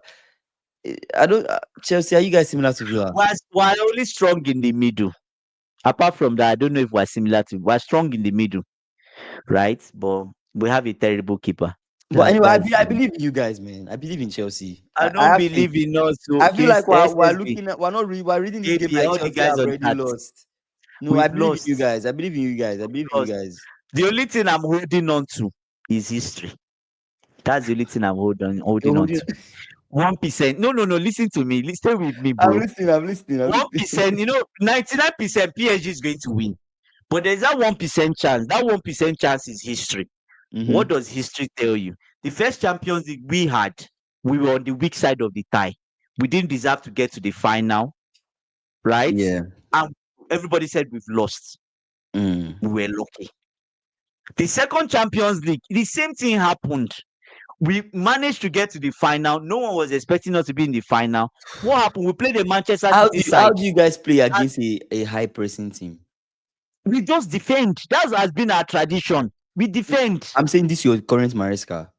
I don't. Chelsea, are you guys similar to Villa? We're only strong in the middle. Apart from that, I don't know if we're similar to. We're strong in the middle, right? But we have a terrible keeper. But anyway, That's I believe in you guys, man. I believe in Chelsea. I I don't have faith. believe in us. So I feel like we're SSB, looking at we're reading this game AB, like all the Chelsea guys have on already chat. lost. No, I We've believe in you lost. guys. I believe in you guys. I believe in you Lost. guys. The only thing I'm holding on to is history. That's the only thing I'm You're holding on holding. to. 1%. No, no, no. Listen to me. Stay with me, I'm bro. listening. I'm listening. I'm listening. 1%. 99% PSG is going to win. But there's that 1% chance. That 1% chance is history. What Mm-hmm. does history tell you? The first Champions League we had, we were on the weak side of the tie. We didn't deserve to get to the final, right? Yeah. And everybody said we've lost. Mm. We were lucky. The second Champions League, the same thing happened. We managed to get to the final. No one was expecting us to be in the final. What happened? We played the Manchester City How side. do you guys play And against a high pressing team? we just defend. That has been our tradition. We defend. I'm saying this your current Maresca.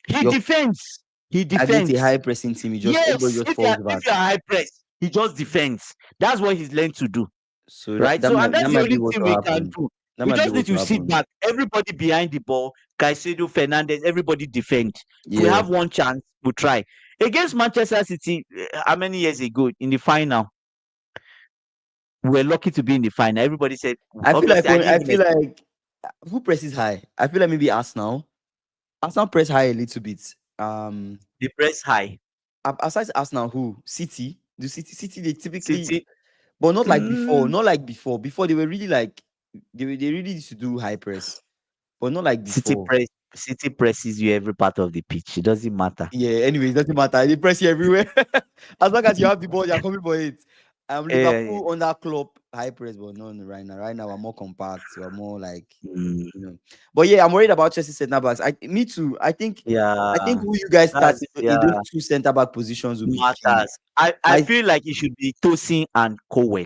He Your defends. He against a defends. high pressing team, everybody Yes, just falls back. if you're high press, he just defends. That's what he's learned to do. So Right? So and that that's the might be only what thing will we can happen. do. That We might be just need what to will sit happen. back. Everybody behind the ball. Caicedo, Fernandez, everybody defend. If we Yeah. have one chance, we'll try. Against Manchester City, how many years ago in the final? We were lucky to be in the final. Everybody said, obviously, I didn't I even feel expect like who presses high? I feel like maybe Arsenal. Arsenal press high a little bit. the press high. Aside Arsenal, who City? Do City they typically, City, but not like before. mm, Not like before. Before they were really like they really used to do high press, but not like City before. press, City presses you every part of the pitch. It doesn't matter. Yeah. Anyway, it doesn't matter. They press you everywhere. As long as you have the ball, you're coming for it. Eh, Liverpool on that club. high press, but no, no, right now. Right now, we're more compact. We're more like, Mm, you know. But yeah, I'm worried about Chelsea centre backs. Me too. I think yeah, who you guys start that's in those yeah two centre back positions will be key. matters. I My feel like it should be Tosin and Cowell.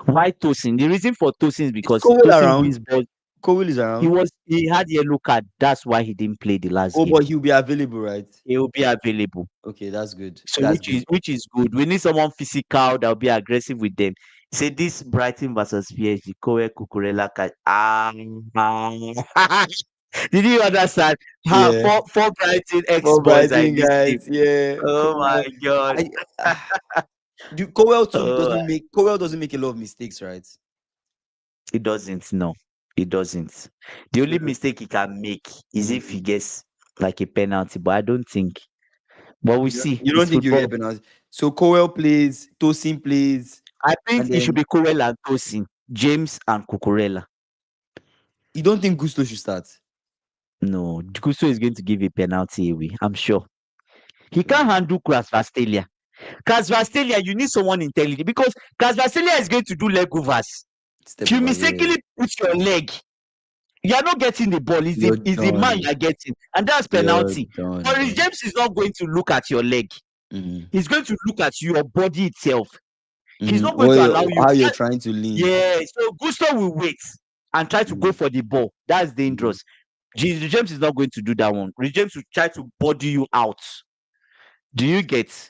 Why Tosin? The reason for Tosin is is because Cowell Tosin around? wins balls. Cowell is around. He had yellow card. That's why he didn't play the last Oh, game. but he'll be available, right? He will be available. Okay, that's good. So That's good. which is good. We need someone physical that will be aggressive with them. Say this Brighton versus PSG, Kowe Kukurela Did you understand? How Yeah. four Brighton ex For boys are in Brighton this team. guys, yeah. Oh my Cowell. god. I do Cowell too Oh, doesn't make a lot of mistakes, right? it doesn't. No, it doesn't. The So only mistake he can make is if he mm, gets like a penalty, but I don't think. But we see. you don't It's think you get football. penalty? So Cowell plays, Tosin plays, I think and it should then be Cowell and Tosin, James and Cucurella. you don't think Gusto should start? No, Gusto is going to give a penalty away. I'm sure. He can't Mm, handle Kvaratskhelia. Kvaratskhelia, you need someone intelligent because Kvaratskhelia is going to do leg overs. If step you over, yeah. mistakenly put your leg, you are not getting the ball. You're Is the man done. you are getting, and that's You're penalty. done, Boris bro. James is not going to look at your leg. Mm-hmm. He's going to look at your body itself. He's not going to allow you. How you're trying to lean. Yeah, so Gusto will wait and try to go Mm, for the ball. That's mm. dangerous. James is not going to do that one. James will try to body you out. Do you get?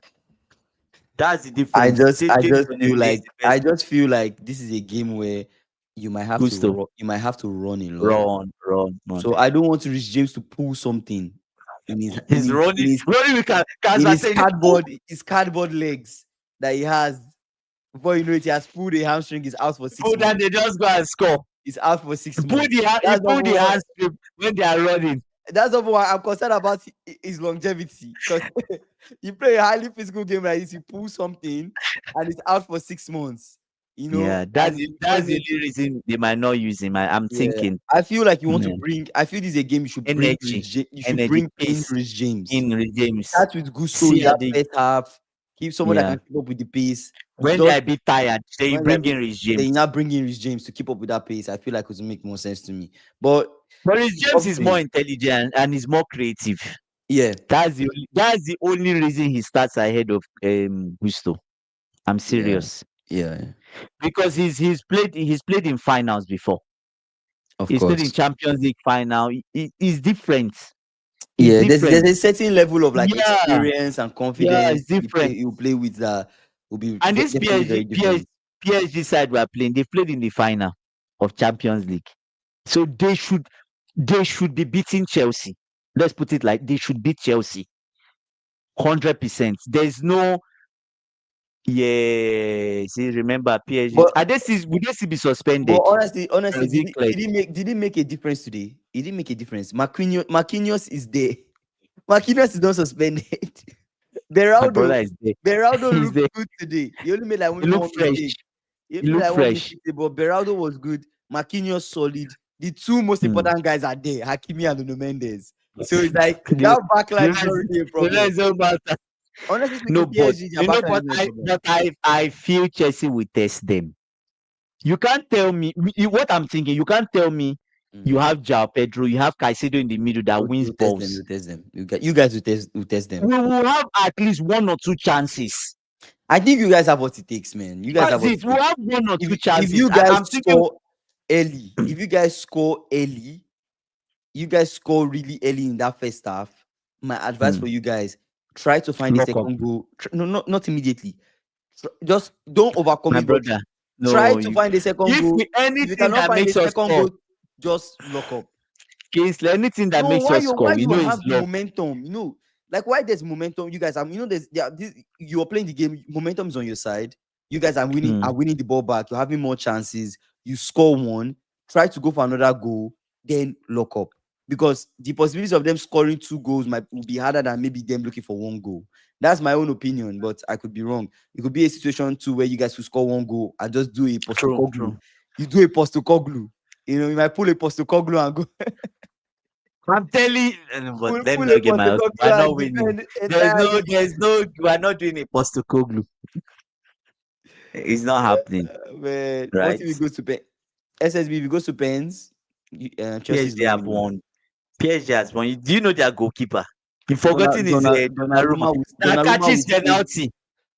That's the difference. James is the I best. just feel like this is a game where Gusto, you might have to run a lot. run. So I don't want to reach James to pull something He's running with in his Kazma. cardboard legs that he has. Before you know it, he has pulled a hamstring. He's out for six Pull that months. they just go and score. He's out for six Pull months. he pull the hamstring when they are running. That's not why I'm concerned about his longevity. Because you play a highly physical game like this, you pull something and it's out for 6 months. Yeah, And that's the only reason they might not use him. I'm yeah, thinking. I feel like you want to Yeah. bring. I feel this is a game you should bring. Energy, You should energy, bring in pace Rich James. in James. Start with Gusto in See, that first half. Keep someone that yeah. can keep up with the pace. When they Just are a bit tired, then you when they're bring bit, in Rich then James. you now bring in Rich James to keep up with that pace. I feel like it would make more sense to me. But But Rich it's James up is to more him. intelligent and he's more creative. Yeah, That's the only reason he starts ahead of Gusto. I'm yeah, serious. yeah. Because he's played in finals before. Of He's played in course. Champions League final. He's different. He's Yeah, there's different. a certain level of like Yeah, experience and yeah, confidence it's different. you play with that will be And this definitely very different. PSG side we are playing, they've played in the final of Champions League. So they should be beating Chelsea. Let's put it like they should beat Chelsea 100%. There's no yeah. See, remember PSG. But Would they still be but suspended? Or honestly, is it cleared? did it make a difference today? It didn't make a difference. Marquinhos is there. Marquinhos is not suspended. My Beraldo brother is there. Beraldo He's looked there. good today. He only made like He only look one fresh. mistake. He He only made look like one fresh. mistake, but Beraldo was good. Marquinhos solid. The two most Hmm. important guys are there, Hakimi and Nuno Mendes. So it's like The that backline is not rest really a the problem. rest don't matter. Honestly speaking, No, but PSG, their you know backline is what not a problem. I feel Chelsea will test them. You can't tell me what I'm thinking. You can't tell me Mm. you have João Pedro, you have Caicedo in the middle that wins You'll test them. balls. You'll test them. You guys will test them. We will have at least one or two chances. I think you guys have what it takes, man. You guys have That's what it it. We'll takes. have one or two If chances. you guys I'm thinking score early, if you guys score early, you guys score really early in that first half. My advice for you guys: try to find the lock up. second goal. No, not immediately. Just don't overcome My it, but brother. try No, to find the second if goal. If you anything cannot that find the makes us second score, goal, just lock up. Kingsley, anything that No, makes us why score, we you know is have the love. momentum? Like why there's momentum. You guys, you are playing the game. Momentum is on your side. You guys are winning the ball back. You're having more chances. You score one, try to go for another goal, then lock up. Because the possibilities of them scoring two goals will be harder than maybe them looking for one goal. That's my own opinion, but I could be wrong. It could be a situation too where you guys will score one goal and just do a postocoglu. True. You do a postocoglu. You might pull a postocoglu and go. I'm telling you, but let me Pull a not get my. We're Postecoglou and not winning. defend entirely. We're not doing a Postacoglu. It's not happening, Man, what right? if it goes to pen? SSB, if it goes to pens, Chelsea's PSG have losing now. won. PSG has won. Do you know their goalkeeper? You've forgotten his Donnarumma. That catches penalty.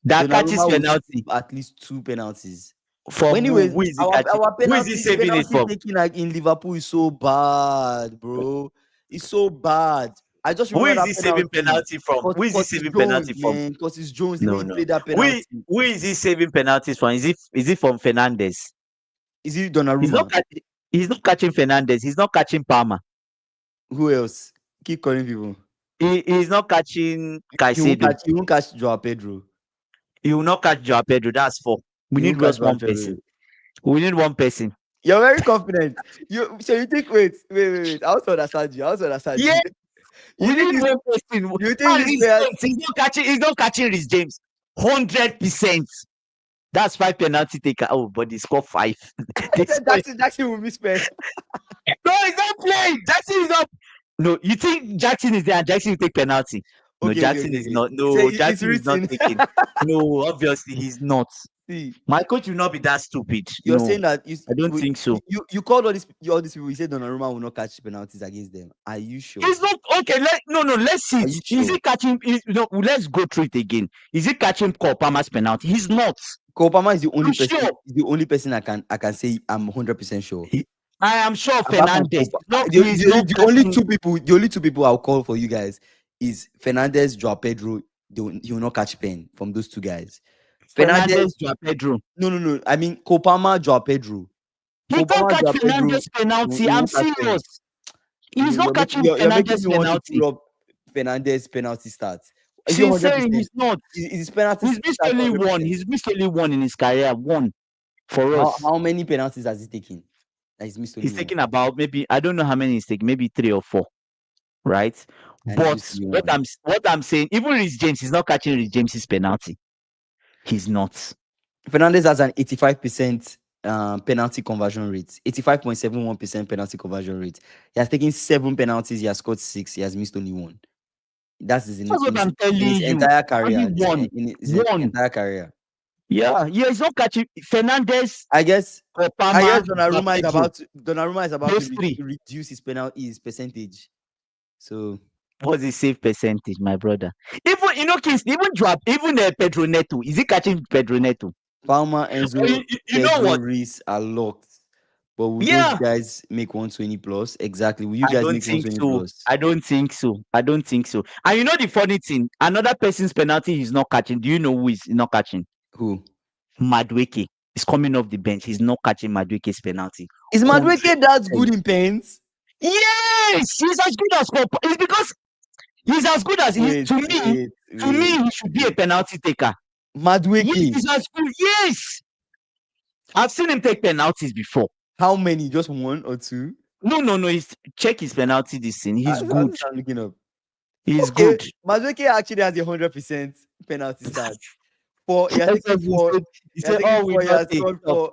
That catches Donnarumma will penalty. save at least 2 penalties. But From who? anyways, Who is he our catching? our Who is he penalty saving it penalty from? taking like in Liverpool is so bad, bro. It's so bad. I just Who remember is that he saving penalty. penalty from? Who is he Curtis saving Jones, penalty from? man. Curtis Jones, the way No, he no. played that Who penalty. who is he saving penalties from? Is it from Fernandez? Is it He's not Donnarumma? catching. He's not catching Fernandez. He's not catching Palmer. Who else? Keep calling people. He's not catching He won't Caicedo. catch. He won't catch Joao Pedro. He will not catch Joao Pedro. That's four. We He need won't catch just Joao one Pedro. person. We need one person. You're very confident. You think? Wait. I also understand you. I also understand Yeah, you. we You think need this? one person. You think And this Rhys player? James, he's not catching. He's not catching Rhys James. 100%. That's five penalty taker. Oh, but they score five. I They said score. Jackson will miss pen. No, he's not playing. Jackson is not. No, you think Jackson is there and Jackson will take penalty? No, Jackson is Okay. not. Say No, it's Jackson is not written. taking. No, obviously he's not. See, My coach will not be that stupid. you're No, saying that I don't think so. you called all these people. You said Donnarumma will not catch penalties against them. Are you sure? He's not okay. No. Let's see Are it. you Is sure? he catching? No, let's go through it again. Is he catching Palmer's penalty? He's not. Kopama is the only I'm person. sure. Is the only person I can say I'm 100% sure. I am sure Apart from Fernandez. Kopa, He's not catching. the only two people I'll call for you guys is Fernandez, Joao Pedro. He will not catch pen from those two guys. Fernandez, Fernandez, Joao Pedro. no. I mean Kopama, Joao Pedro. He can't Kopama, catch Joao Pedro. Fernandez penalty. He I'm won't catch pen. serious. He's not catching You're making Fernandez me want to penalty. pull up Fernandez penalty stats. Is it She's hundred saying percent? he's not. Is his penalty He's missed stats only hundred one. percent? He's missed only one in his career. One for us. How many penalties has he taken? That he's missed only He's one. taking about maybe I don't know how many he's taking. Maybe 3 or 4. Right? And he's But missed only one. what I'm saying, even Rhys James, he's not catching Rhys James's penalty. He's not. Fernandez has an 85% penalty conversion rate, 85.71% penalty conversion rate. He has taken 7 penalties. He has scored 6. He has missed only one. That's That's what I'm in telling his you. entire career. Only one. In his One. entire career. Yeah, he's not catching Fernandez. I guess Palmer, Donnarumma is about those to three. reduce his percentage. So What's his save percentage, my brother? Even Kings, even Pedro Neto. Is he catching Pedro Neto? Palmer, Enzo, You know Pedro, what? Reese are locked. But will those Yeah. guys make 120 plus? Exactly. Will you guys make 120 plus? I don't think so. And you know the funny thing, another person's penalty he's not catching. Do you know who is not catching? Who? Madueke is coming off the bench. He's not catching Madueke's penalty. Is Madueke that good in pens? Yes, he's as good as Kopa. It's because he's as good as he to me. To me, he should be a penalty taker. Madueke. Yes, he's as good. Yes, I've seen him take penalties before. How many? Just 1 or 2? No. Check his penalty this thing. He's good. I'm looking up. He's good. Madueke actually has a 100% penalty start. He has taken 4. He said, "Oh, we not take 4.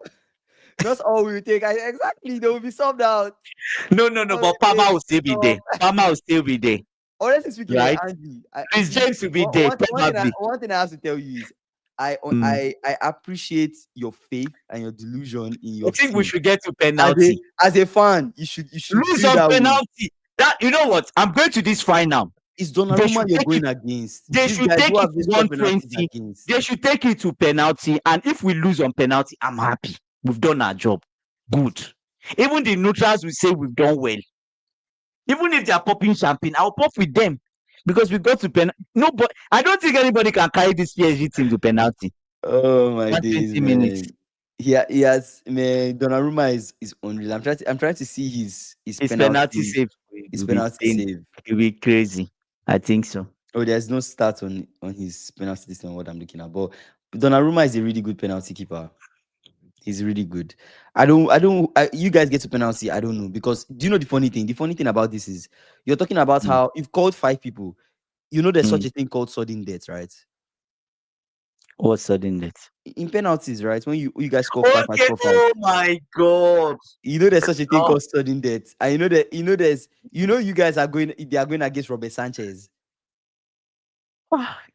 That's all we will take. Exactly. They will be subbed out. No. But Palmer will still be there. Honestly speaking, right? Andy, Rhys James will be there. One thing I have to tell you is I appreciate your faith and your delusion in your I think team. we should get to penalty. As a fan, you should lose on penalty. That you know what? I'm going to this final. It's Donnarumma you're going against. They should take it to 120. They should take it to penalty. And if we lose on penalty, I'm happy. We've done our job. Good. Even the neutrals will say we've done well. Even if they are popping champagne, I'll pop with them. Because we got to penalty. No, but I don't think anybody can carry this PSG team to penalty. Oh my days, man. Minutes. He has, man. Donnarumma is unreal. I'm trying to see his penalty save. His penalty save. It'll be crazy. I think so. Oh, there's no stat on his penalty this time. What I'm looking at, but Donnarumma is a really good penalty keeper. He's really good. You guys get to penalty. I don't know, because do you know the funny thing? The funny thing about this is you're talking about how you've called 5 people. You know there's such a thing called sudden death, right? What's sudden death? In penalties, right? When you guys score 5 and score 5. Oh my god! You know there's such a thing called sudden death. And you guys are going. They are going against Robert Sanchez.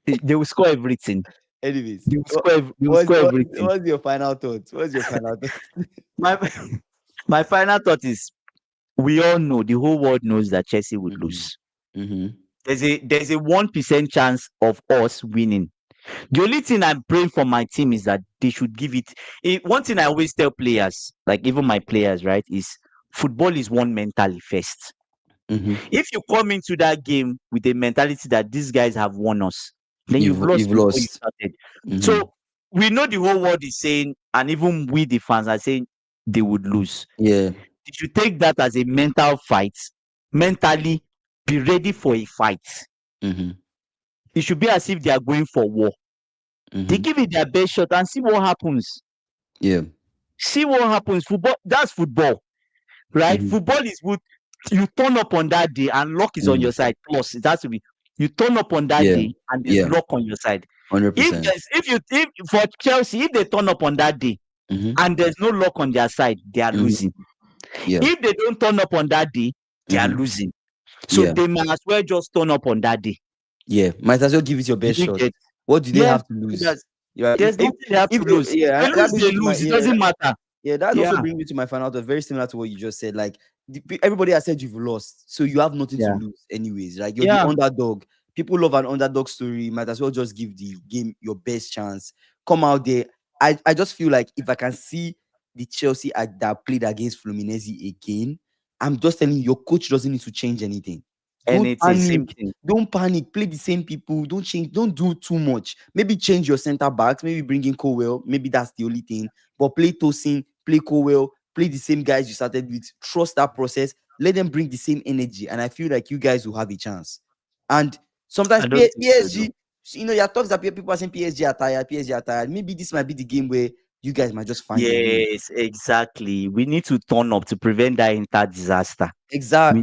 They will score everything. Anyways, They will score everything. what's your final thoughts? What's your final thoughts? My my final thought is, we all know, the whole world knows that Chelsea would lose. There's a 1% chance of us winning. The only thing I'm praying for my team is that they should give it. One thing I always tell players, like even my players, right, is football is won mentally first. If you come into that game with a mentality that these guys have won us, then you've lost before you started. So we know the whole world is saying, and even we the fans are saying they would lose. Yeah. You should take that as a mental fight. Mentally, be ready for a fight. It should be as if they are going for war. They give it their best shot and see what happens. Yeah. See what happens. Football, that's football, right? Football is good. You turn up on that day and luck is on your side. Plus, it has to be. You turn up on that day and there's luck on your side. 100%. If for Chelsea, if they turn up on that day and there's no luck on their side, they are losing. Yeah. If they don't turn up on that day, they are losing. So they might as well just turn up on that day. Yeah, might as well give it your best shot. What do they have to lose? There's nothing they have to lose. Yeah, they lose. It doesn't matter. Yeah, that also brings me to my final thought. Very similar to what you just said. Like everybody has said you've lost, so you have nothing to lose, anyways. Like you're the underdog. People love an underdog story. Might as well just give the game your best chance. Come out there. I just feel like if I can see the Chelsea that played against Fluminense again, I'm just telling you, your coach doesn't need to change anything. Don't panic. Don't panic. Play the same people. Don't change. Don't do too much. Maybe change your center backs. Maybe bring in Cowell. Maybe that's the only thing. But play Tosin, play Cowell, play the same guys you started with. Trust that process. Let them bring the same energy. And I feel like you guys will have a chance. And sometimes PSG, your talks that people are saying PSG are tired, PSG are tired. Maybe this might be the game where you guys might just find a win. Yes, exactly. We need to turn up to prevent that entire disaster. Exactly.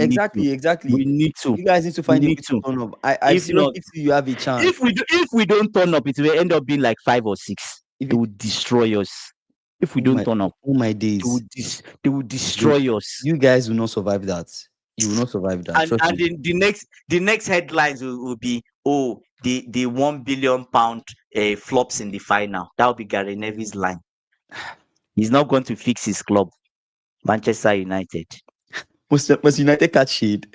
We need to. You guys need to find a way to turn up. I seriously feel you have a chance. If we don't turn up, it will end up being like 5 or 6. It will destroy us. If we don't turn up, my days, they will destroy us. You guys will not survive that. You will not survive that. And the next headlines will be, oh, the £1 billion flops in the final. That will be Gary Neville's line. He's not going to fix his club, Manchester United. Must United catch shade.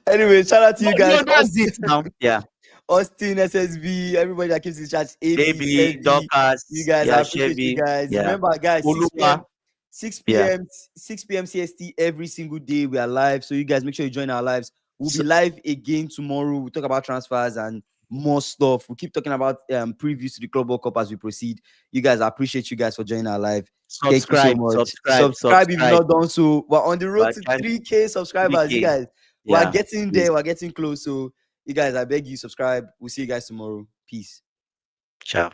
Anyway, shout out to you guys. No, that's it now. Yeah. Austin, SSB, everybody that keeps in chat. AB, Docas, you guys, I appreciate you guys. Yeah. Remember, guys, 6 p.m. CST every single day. We are live. So you guys make sure you join our lives. We'll be live again tomorrow. We'll talk about transfers and more stuff. We'll keep talking about previews to the Club World Cup as we proceed. You guys, I appreciate you guys for joining our live. Subscribe, Thank you so much. Subscribe if you've not done so. We're on the road to 3K subscribers, 3K. You guys. We're getting there. We're getting close. So you guys, I beg you, subscribe. We'll see you guys tomorrow. Peace. Ciao.